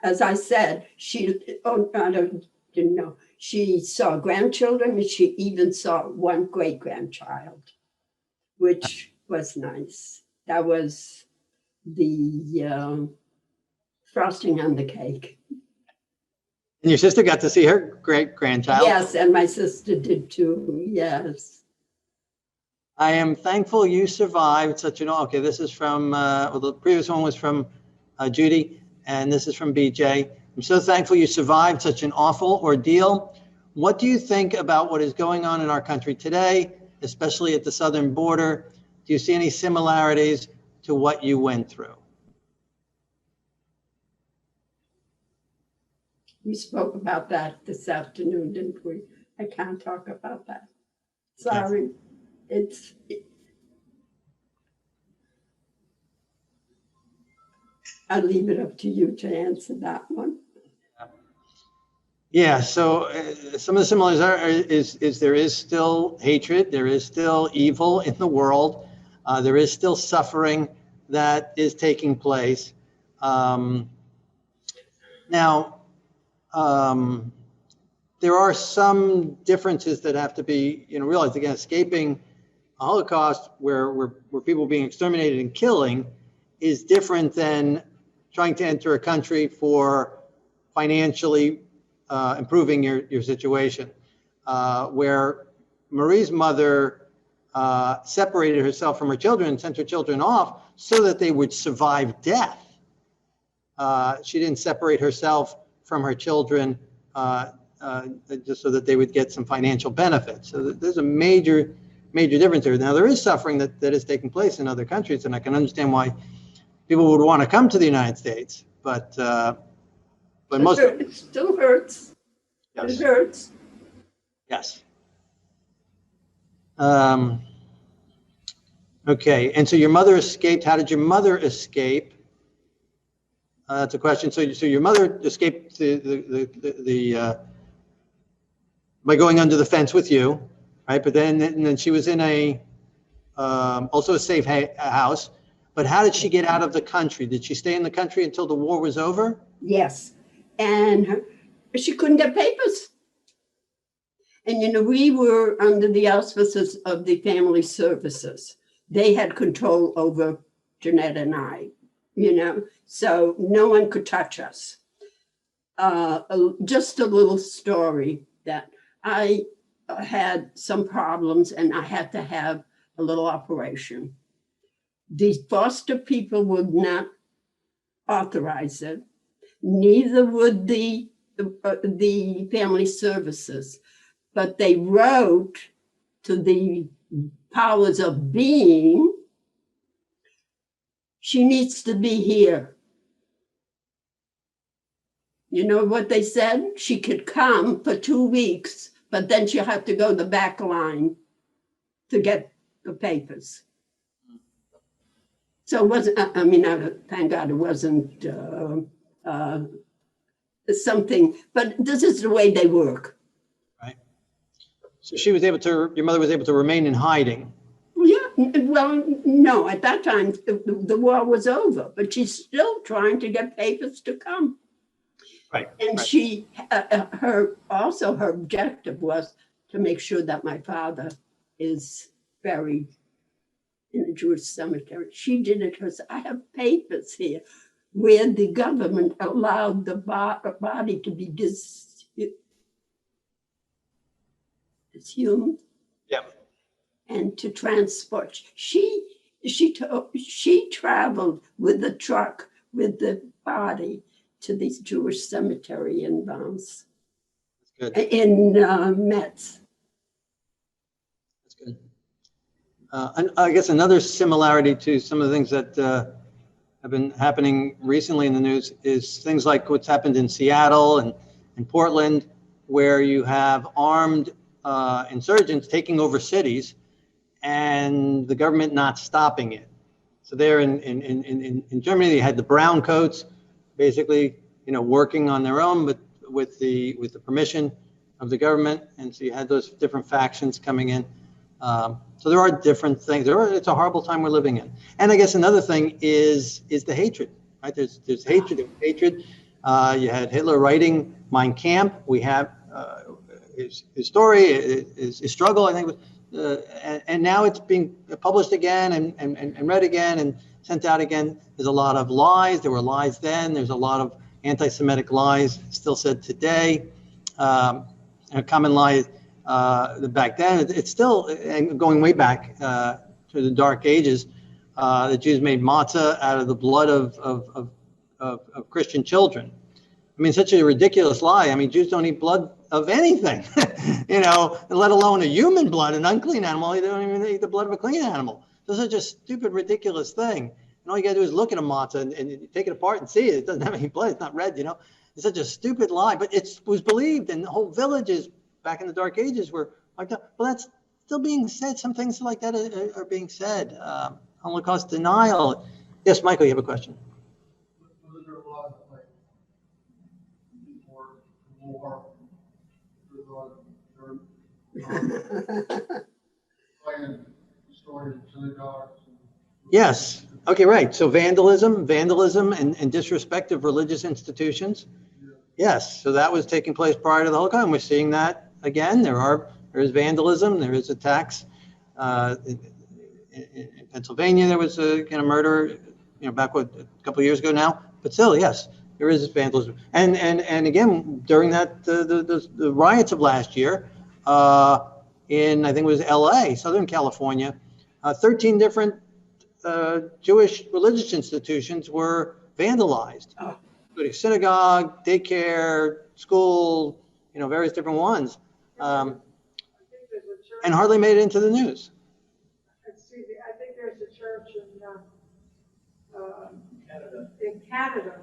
As I said, didn't know. She saw grandchildren, and she even saw one great-grandchild, which was nice. That was the frosting on the cake. And your sister got to see her great-grandchild? Yes, and my sister did too, yes. I am thankful you survived such an, okay, this is from, the previous one was from Judy, and this is from BJ. I'm so thankful you survived such an awful ordeal. What do you think about what is going on in our country today, especially at the southern border? Do you see any similarities to what you went through? We spoke about that this afternoon, didn't we? I can't talk about that. Sorry. I'll leave it up to you to answer that one. Yeah, so some of the similarities is there is still hatred, there is still evil in the world, there is still suffering that is taking place. Now, there are some differences that have to be realized. Again, escaping a Holocaust where people being exterminated and killing is different than trying to enter a country for financially improving your situation. Where Marie's mother separated herself from her children and sent her children off so that they would survive death. She didn't separate herself from her children just so that they would get some financial benefits. So there's a major difference there. Now, there is suffering that is taking place in other countries, and I can understand why people would want to come to the United States, but most, It still hurts. yes, It hurts. yes. Okay, and so your mother escaped. How did your mother escape? That's a question. So your mother escaped by going under the fence with you, right? But then she was in also a safe house. But how did she get out of the country? Did she stay in the country until the war was over? Yes. And she couldn't get papers. And, we were under the auspices of the family services. They had control over Jeanette and I, so no one could touch us. Just a little story that I had some problems and I had to have a little operation. The foster people would not authorize it. Neither would the family services. But they wrote to the powers of being, she needs to be here. You know what they said? She could come for 2 weeks, but then she'll have to go the back line to get the papers. So it wasn't, thank God it wasn't something, but this is the way they work. So your mother was able to remain in hiding. Yeah, well, no, at that time, the war was over, but she's still trying to get papers to come. Right. And right. she, her objective was to make sure that my father is buried in a Jewish cemetery. She did it because I have papers here where the government allowed the body to be assumed, and to transport. She traveled with the truck with the body to this Jewish cemetery in Metz. That's good. And I guess another similarity to some of the things that have been happening recently in the news is things like what's happened in Seattle and in Portland, where you have armed insurgents taking over cities and the government not stopping it. So there in Germany, they had the brown coats basically, working on their own, but with the permission of the government. And so you had those different factions coming in. So there are different things. It's a horrible time we're living in. And I guess another thing is the hatred, right? There's hatred. You had Hitler writing Mein Kampf. We have his story, his struggle, I think, and now it's being published again and read again and sent out again. There's a lot of lies. There were lies then. There's a lot of anti-Semitic lies still said today. A common lie back then. It's still going way back to the Dark Ages. The Jews made matzah out of the blood of Christian children. I mean, such a ridiculous lie. I mean, Jews don't eat blood of anything, let alone a human blood, an unclean animal. They don't even eat the blood of a clean animal. So such a stupid, ridiculous thing. And all you gotta do is look at a matzah and take it apart and see it. It doesn't have any blood. It's not red, It's such a stupid lie, but it was believed, and whole villages back in the Dark Ages were like that. Well, that's still being said. Some things like that are being said. Holocaust denial. Yes, Michael, you have a question. Was there a lot of war playing destroying synagogues? Yes. Okay, right. So vandalism and disrespect of religious institutions. Yes. So that was taking place prior to the Holocaust. And we're seeing that again. There is vandalism. There is attacks. In Pennsylvania, there was a kind of murder, back a couple of years ago now. But still, yes, there is vandalism. And again, during that the riots of last year, in I think it was L.A., Southern California, 13 different Jewish religious institutions were vandalized, including synagogue, daycare, school, various different ones, and hardly made it into the news. I think there's a church in Canada,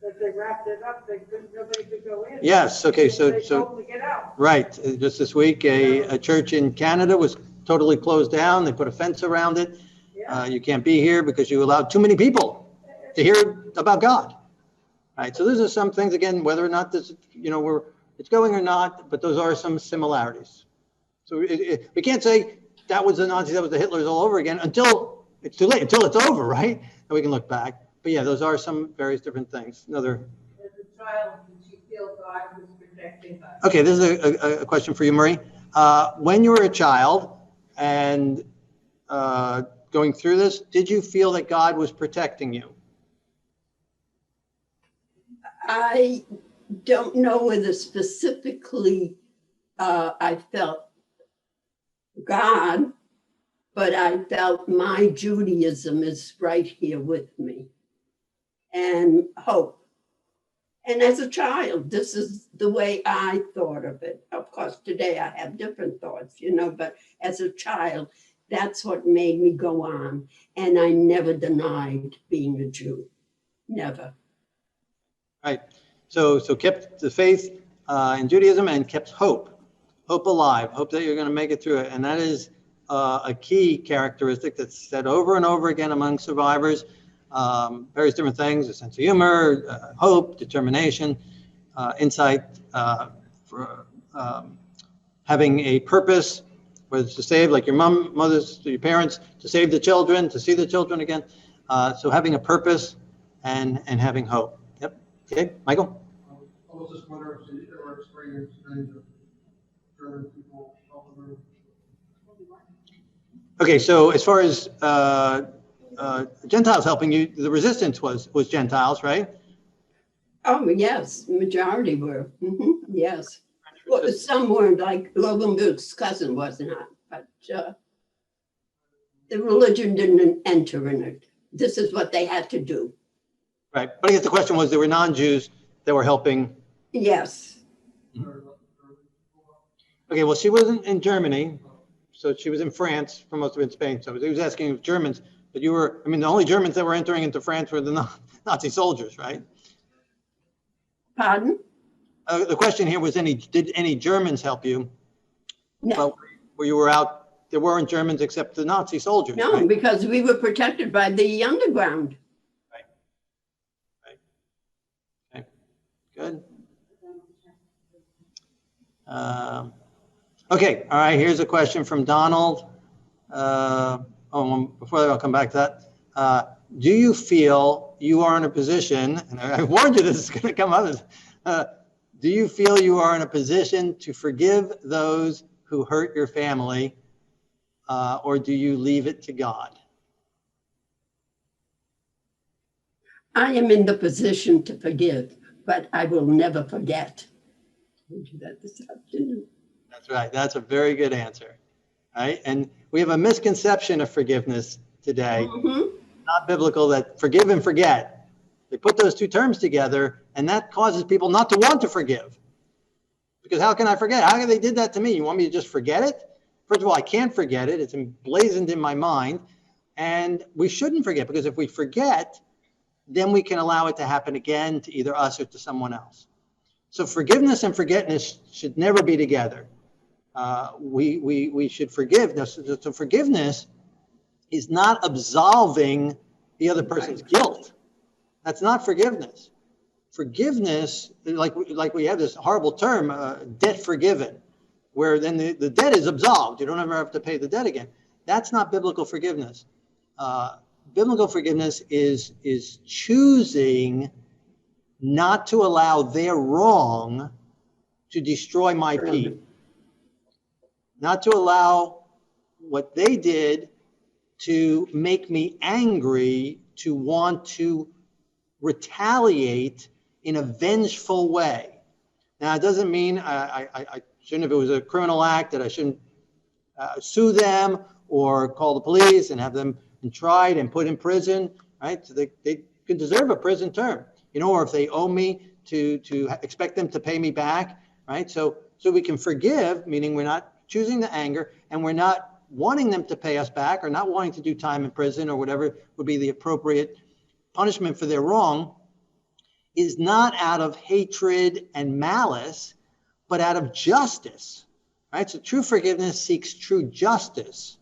that they wrapped it up, nobody could go in. Yes, okay, They told them to get out. right. Just this week, a church in Canada was totally closed down. They put a fence around it. Yeah. You can't be here because you allowed too many people to hear about God. Right. So those are some things, again, whether or not this, it's going or not, but those are some similarities. So we can't say that was the Nazis, that was the Hitlers all over again until it's too late, until it's over, right? And we can look back. But yeah, those are some various different things. Another. As a child, did you feel God was protecting us? Okay, this is a question for you, Marie. When you were a child and going through this, did you feel that God was protecting you? I don't know whether specifically I felt God, but I felt my Judaism is right here with me, and hope. And as a child, this is the way I thought of it. Of course, today I have different thoughts, but as a child, that's what made me go on. And I never denied being a Jew. Never. Right. So kept the faith in Judaism and kept hope alive, hope that you're going to make it through it. And that is a key characteristic that's said over and over again among survivors. Various different things, a sense of humor, hope, determination, insight, for having a purpose, whether it's to save, like your mothers, your parents, to save the children, to see the children again. So having a purpose and having hope. Yep. Okay, Michael? I was just wondering if you ever experienced any of German people helping them. Okay, so as far as Gentiles helping you, the resistance was Gentiles, right? Oh, yes, majority were. Yes. Well, some weren't, like Lovenberg's cousin was not, but the religion didn't enter in it. This is what they had to do. Right, but I guess the question was there were non-Jews that were helping. Yes. Okay, well, she wasn't in Germany, so she was in France, for most of it in Spain. So he was asking if Germans, but you were, the only Germans that were entering into France were the Nazi soldiers, right? Pardon? The question here was, did any Germans help you? No. But where you were out, there weren't Germans except the Nazi soldiers. No, right? because we were protected by the underground. Okay, good. Okay, all right, here's a question from Donald. Before that, I'll come back to that. Do you feel you are in a position, and I warned you this is going to come up, do you feel you are in a position to forgive those who hurt your family, or do you leave it to God? I am in the position to forgive, but I will never forget. I told you that this afternoon. That's right. That's a very good answer. Right? And we have a misconception of forgiveness today. Not biblical, that forgive and forget. They put those two terms together, and that causes people not to want to forgive. Because how can I forget? How can they did that to me? You want me to just forget it? First of all, I can't forget it. It's emblazoned in my mind. And we shouldn't forget, because if we forget, then we can allow it to happen again to either us or to someone else. So forgiveness and forgetfulness should never be together. We should forgive. So forgiveness is not absolving the other person's guilt. That's not forgiveness. Forgiveness, like we have this horrible term, debt forgiven, where then the debt is absolved. You don't ever have to pay the debt again. That's not biblical forgiveness. Biblical forgiveness is choosing not to allow their wrong to destroy my peace. Not to allow what they did to make me angry, to want to retaliate in a vengeful way. Now, it doesn't mean I shouldn't, if it was a criminal act, that I shouldn't sue them or call the police and have them tried and put in prison, right? So they could deserve a prison term, or if they owe me, to expect them to pay me back, right? So we can forgive, meaning we're not choosing the anger, and we're not wanting them to pay us back, or not wanting to do time in prison or whatever would be the appropriate punishment for their wrong is not out of hatred and malice, but out of justice, right? So true forgiveness seeks true justice.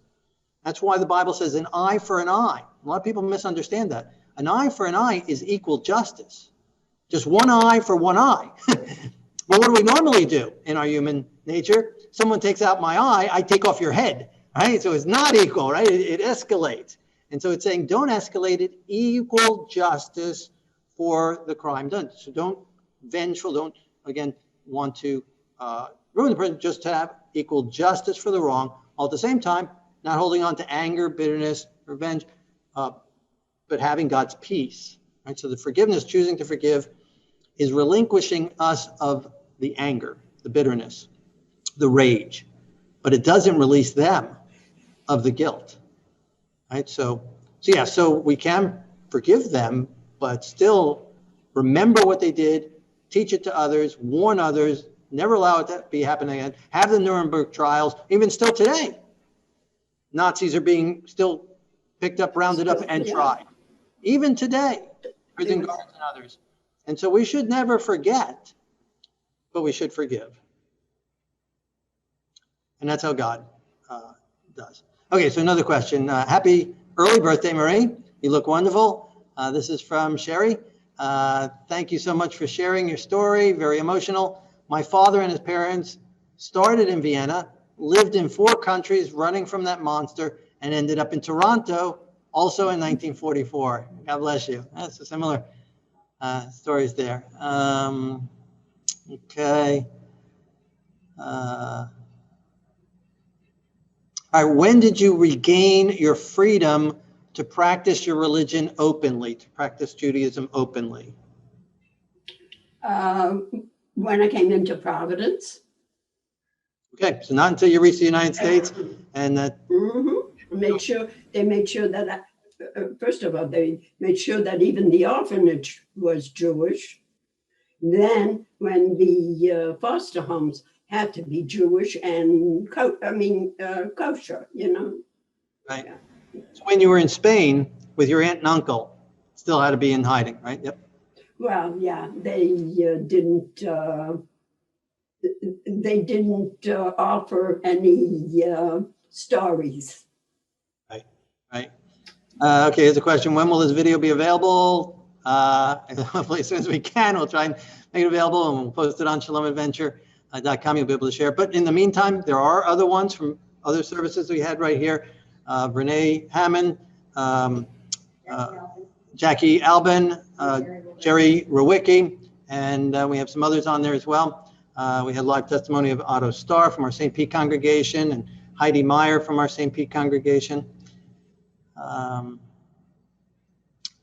That's why the Bible says an eye for an eye. A lot of people misunderstand that. An eye for an eye is equal justice. Just one eye for one eye. But what do we normally do in our human nature? Someone takes out my eye, I take off your head, right? So it's not equal, right? It escalates. And so it's saying don't escalate it, equal justice for the crime done. So don't vengeful, don't, again, want to ruin the person, just to have equal justice for the wrong, while at the same time, not holding on to anger, bitterness, revenge, but having God's peace, right? So the forgiveness, choosing to forgive, is relinquishing us of the anger, the bitterness, the rage, but it doesn't release them of the guilt, right? So we can forgive them, but still remember what they did, teach it to others, warn others, never allow it to be happening again. Have the Nuremberg trials, even still today. Nazis are being still picked up, rounded up, and tried. Even today, prison guards and others. And so we should never forget, but we should forgive. And that's how God does. Okay, so another question. Happy early birthday, Marie. You look wonderful. This is from Sherry. Thank you so much for sharing your story. Very emotional. My father and his parents started in Vienna, lived in 4 countries, running from that monster, and ended up in Toronto, also in 1944. God bless you. That's a similar stories there. Okay. All right. When did you regain your freedom to practice your religion openly, to practice Judaism openly? When I came into Providence. Okay, so not until you reached the United States, and that. They made sure that first of all, they made sure that even the orphanage was Jewish. Then, when the foster homes had to be Jewish and kosher, you know. Right. So when you were in Spain with your aunt and uncle, still had to be in hiding, right? Yep. Well, yeah, they didn't offer any stories. Right. Okay, here's a question. When will this video be available? Hopefully as soon as we can, we'll try and make it available, and we'll post it on shalomadventure.com. You'll be able to share. But in the meantime, there are other ones from other services we had right here. Renee Hammond, Jackie Albin, Jerry Rowicki, and we have some others on there as well. We had live testimony of Otto Starr from our St. Pete congregation, and Heidi Meyer from our St. Pete congregation.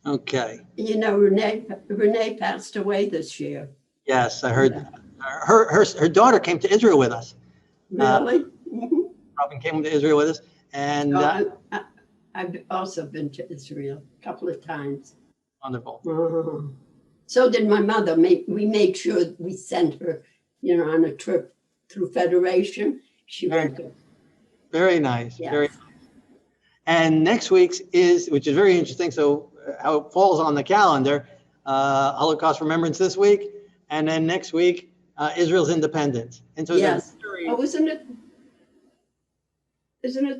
Okay. You know, Renee passed away this year. Yes, I heard that. Her daughter came to Israel with us. Really? Robin came to Israel with us, and I've also been to Israel a couple of times. Wonderful. So did my mother. We made sure we sent her, you know, on a trip through Federation. She went. Very nice. Yes. Very nice. And next week's which is very interesting. So how it falls on the calendar, Holocaust Remembrance this week, and then next week, Israel's independence. And so yes. Oh, isn't it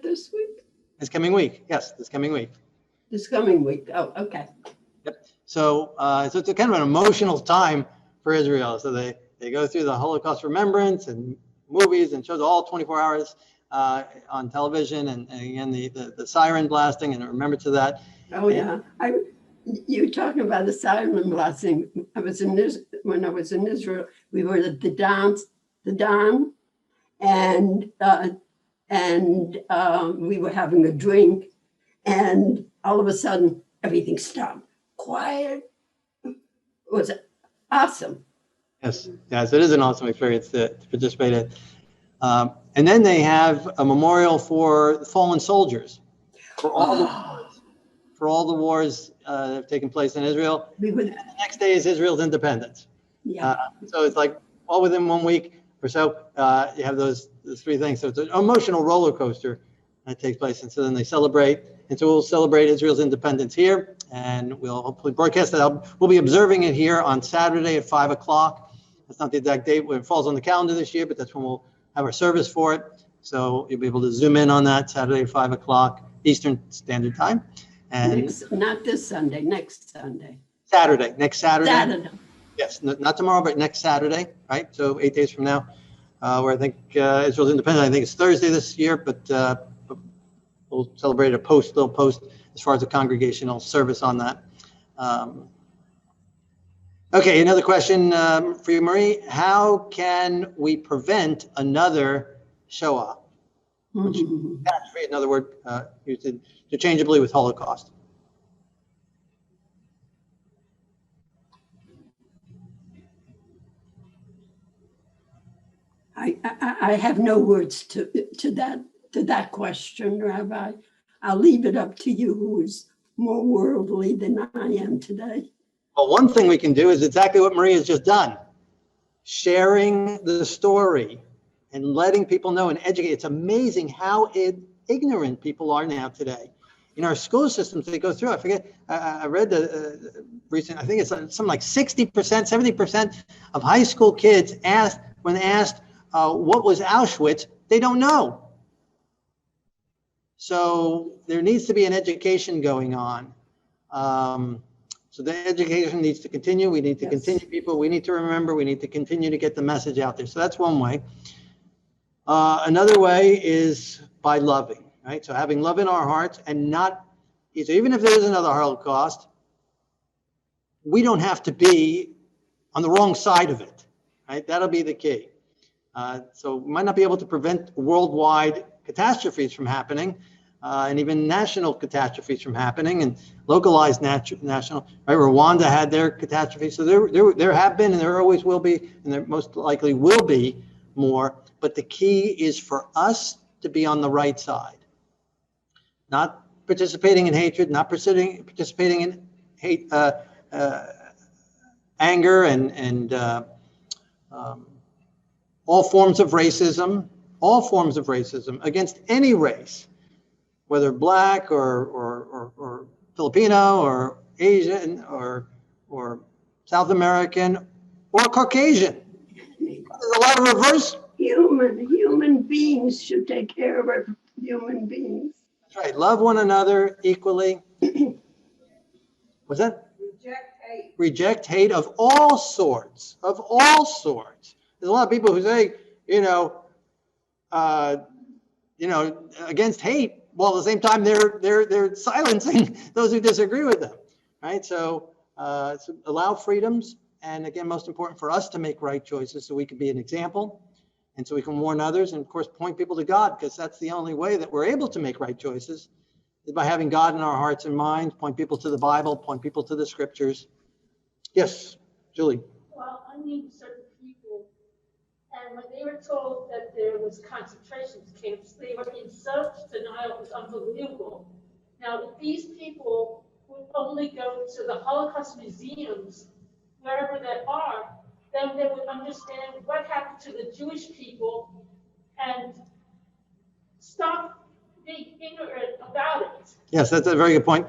this week? This coming week. Yes, this coming week. This coming week. Oh, okay. Yep. So it's a kind of an emotional time for Israel. So they go through the Holocaust Remembrance and movies and shows all 24 hours on television, and again the siren blasting, and remember to that. Oh yeah, you talking about the siren blasting? When I was in Israel, we were at the Don, and we were having a drink, and all of a sudden everything stopped. Quiet. It was awesome. Yes, it is an awesome experience to participate in. And then they have a memorial for fallen soldiers for all the wars that have taken place in Israel. And the next day is Israel's independence. Yeah. So it's like all within 1 week or so, you have those 3 things. So it's an emotional roller coaster that takes place. And so then they celebrate And so we'll celebrate Israel's independence here, and we'll hopefully broadcast that. We'll be observing it here on Saturday at 5 o'clock. That's not the exact date when it falls on the calendar this year, but that's when we'll have our service for it. So you'll be able to zoom in on that Saturday at 5 o'clock Eastern Standard Time. And Not this Sunday, next Sunday. Saturday, next Saturday. Saturday. Yes, not tomorrow, but next Saturday, right? So 8 days from now, where I think Israel's independent. I think it's Thursday this year, but we'll celebrate a little post as far as the congregational service on that. Okay, another question for you, Marie. How can we prevent another Shoah? Which catastrophe, another word used interchangeably with Holocaust. I have no words to that question, Rabbi. I'll leave it up to you, who's more worldly than I am today. Well, one thing we can do is exactly what Marie has just done. Sharing the story and letting people know and educate. It's amazing how ignorant people are now today. In our school systems, they go through, I forget, I read the recent, I think it's something like 60%, 70% of high school kids when asked what was Auschwitz, they don't know. So there needs to be an education going on. So the education needs to continue. We need to continue people. We need to remember. We need to continue to get the message out there. So that's one way. Another way is by loving, right? So having love in our hearts and not, so even if there is another Holocaust, we don't have to be on the wrong side of it, right? That'll be the key. So we might not be able to prevent worldwide catastrophes from happening, and even national catastrophes from happening, and localized national. Right? Rwanda had their catastrophe, so there have been, and there always will be, and there most likely will be more. But the key is for us to be on the right side, not participating in hatred, not participating in hate, anger, and all forms of racism against any race, whether black or Filipino or Asian or South American or Caucasian. There's a lot of reverse. Human beings should take care of human beings. That's right. Love one another equally. What's that? Reject hate. Reject hate of all sorts. Of all sorts. There's a lot of people who say, against hate, while at the same time they're silencing those who disagree with them, right? So allow freedoms, and again, most important for us to make right choices so we can be an example, and so we can warn others, and of course point people to God, because that's the only way that we're able to make right choices, is by having God in our hearts and minds. Point people to the Bible, point people to the scriptures. Yes, Julie. Well, I knew certain people, and when they were told that there was concentration camps, they were in such denial, it was unbelievable. Now, if these people would only go to the Holocaust museums, wherever they are, then they would understand what happened to the Jewish people and stop being ignorant about it. Yes, that's a very good point.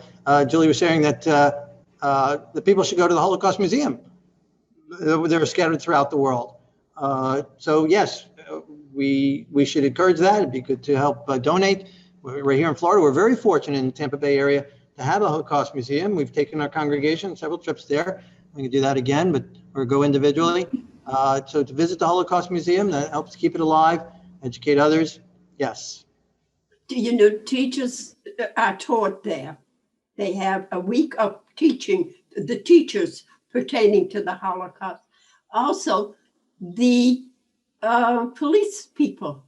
Julie was sharing that the people should go to the Holocaust Museum. They're scattered throughout the world. So yes, we should encourage that. It'd be good to help donate. We're here in Florida. We're very fortunate in the Tampa Bay area to have a Holocaust Museum. We've taken our congregation several trips there. We can do that again, but or go individually. So to visit the Holocaust Museum, that helps keep it alive, educate others. Yes. Do you know teachers are taught there? They have a week of teaching the teachers pertaining to the Holocaust. Also, the police people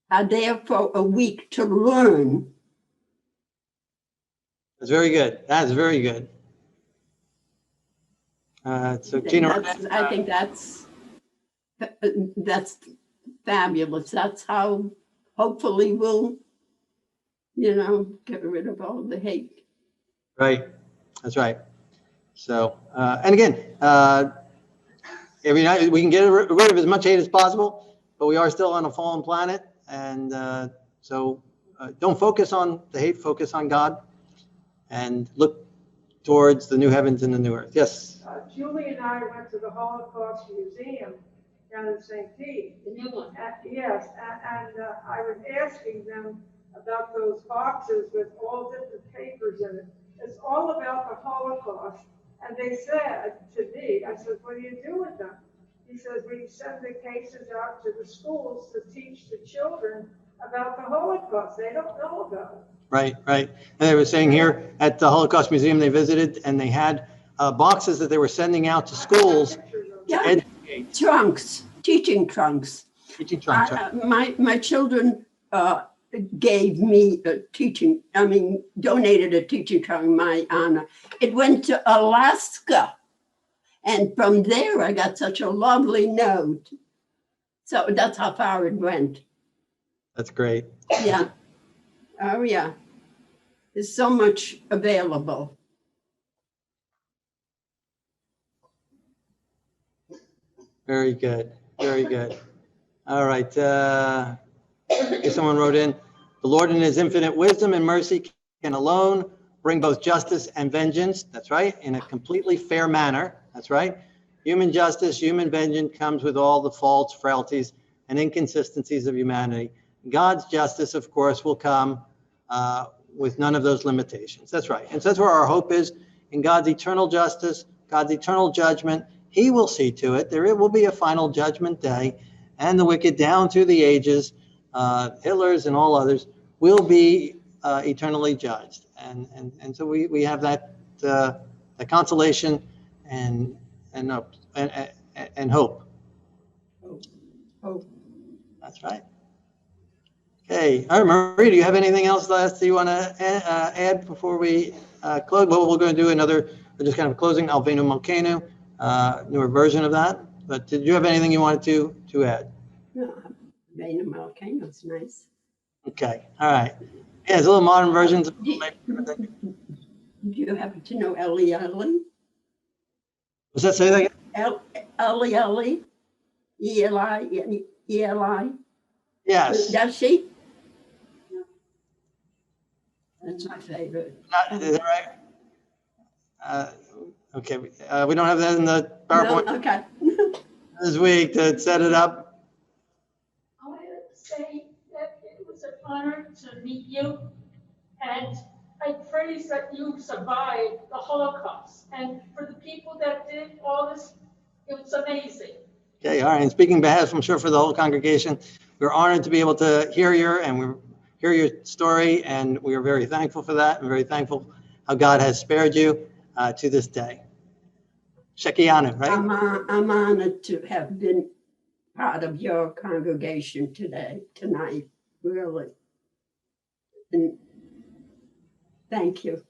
are there for a week to learn. That's very good. That's very good. So Gina, I think that's fabulous. That's how hopefully we'll, get rid of all the hate. right. That's right. So, and again, every night we can get rid of as much hate as possible, but we are still on a fallen planet. And so don't focus on the hate, focus on God, and look towards the new heavens and the new earth. Yes. Julie and I went to the Holocaust Museum down in St. Pete. The new one. Yes, and I was asking them about those boxes with all different papers in it. It's all about the Holocaust. And they said to me, I said, what do you do with them? He says, we send the cases out to the schools to teach the children about the Holocaust. They don't know about it. Right, right. And they were saying here at the Holocaust Museum they visited, and they had boxes that they were sending out to schools to Yeah, educate. trunks, teaching trunks. Teaching trunks. My children gave me donated a teaching trunk in my honor. It went to Alaska. And from there, I got such a lovely note. So that's how far it went. That's great. Yeah. Oh, yeah. There's so much available. Very good. Very good. All right. Someone wrote in, the Lord in his infinite wisdom and mercy can alone bring both justice and vengeance. That's right. In a completely fair manner. That's right. Human justice, human vengeance comes with all the faults, frailties, and inconsistencies of humanity. God's justice, of course, will come with none of those limitations. That's right. And so that's where our hope is in God's eternal justice, God's eternal judgment. He will see to it. There will be a final judgment day, and the wicked down through the ages, Hitlers and all others, will be eternally judged. And so we have that consolation and hope. Oh, That's right. Okay. All right, Marie, do you have anything else last you want to add before we close? Well, we're going to do another, just kind of closing, Alvenu Malkenu, newer version of that. But did you have anything you wanted to add? no, Vena Malcano's nice. Okay. All right. Yeah, it's a little modern versions. Do you happen to know Ellie Ellie? Was that say that again? Ellie Ellie? Eli? Eli? Yes. Does she? That's my favorite. Is that right? Okay. We don't have that in the PowerPoint No, okay. this week to set it up. I want to say that it was an honor to meet you, and I praise that you survived the Holocaust. And for the people that did all this, it was amazing. Okay. All right. And speaking behalf, I'm sure for the whole congregation, we're honored to be able to hear your story, and we are very thankful for that, and very thankful how God has spared you to this day. Shekianu, right? I'm honored to have been part of your congregation tonight, really. And thank you.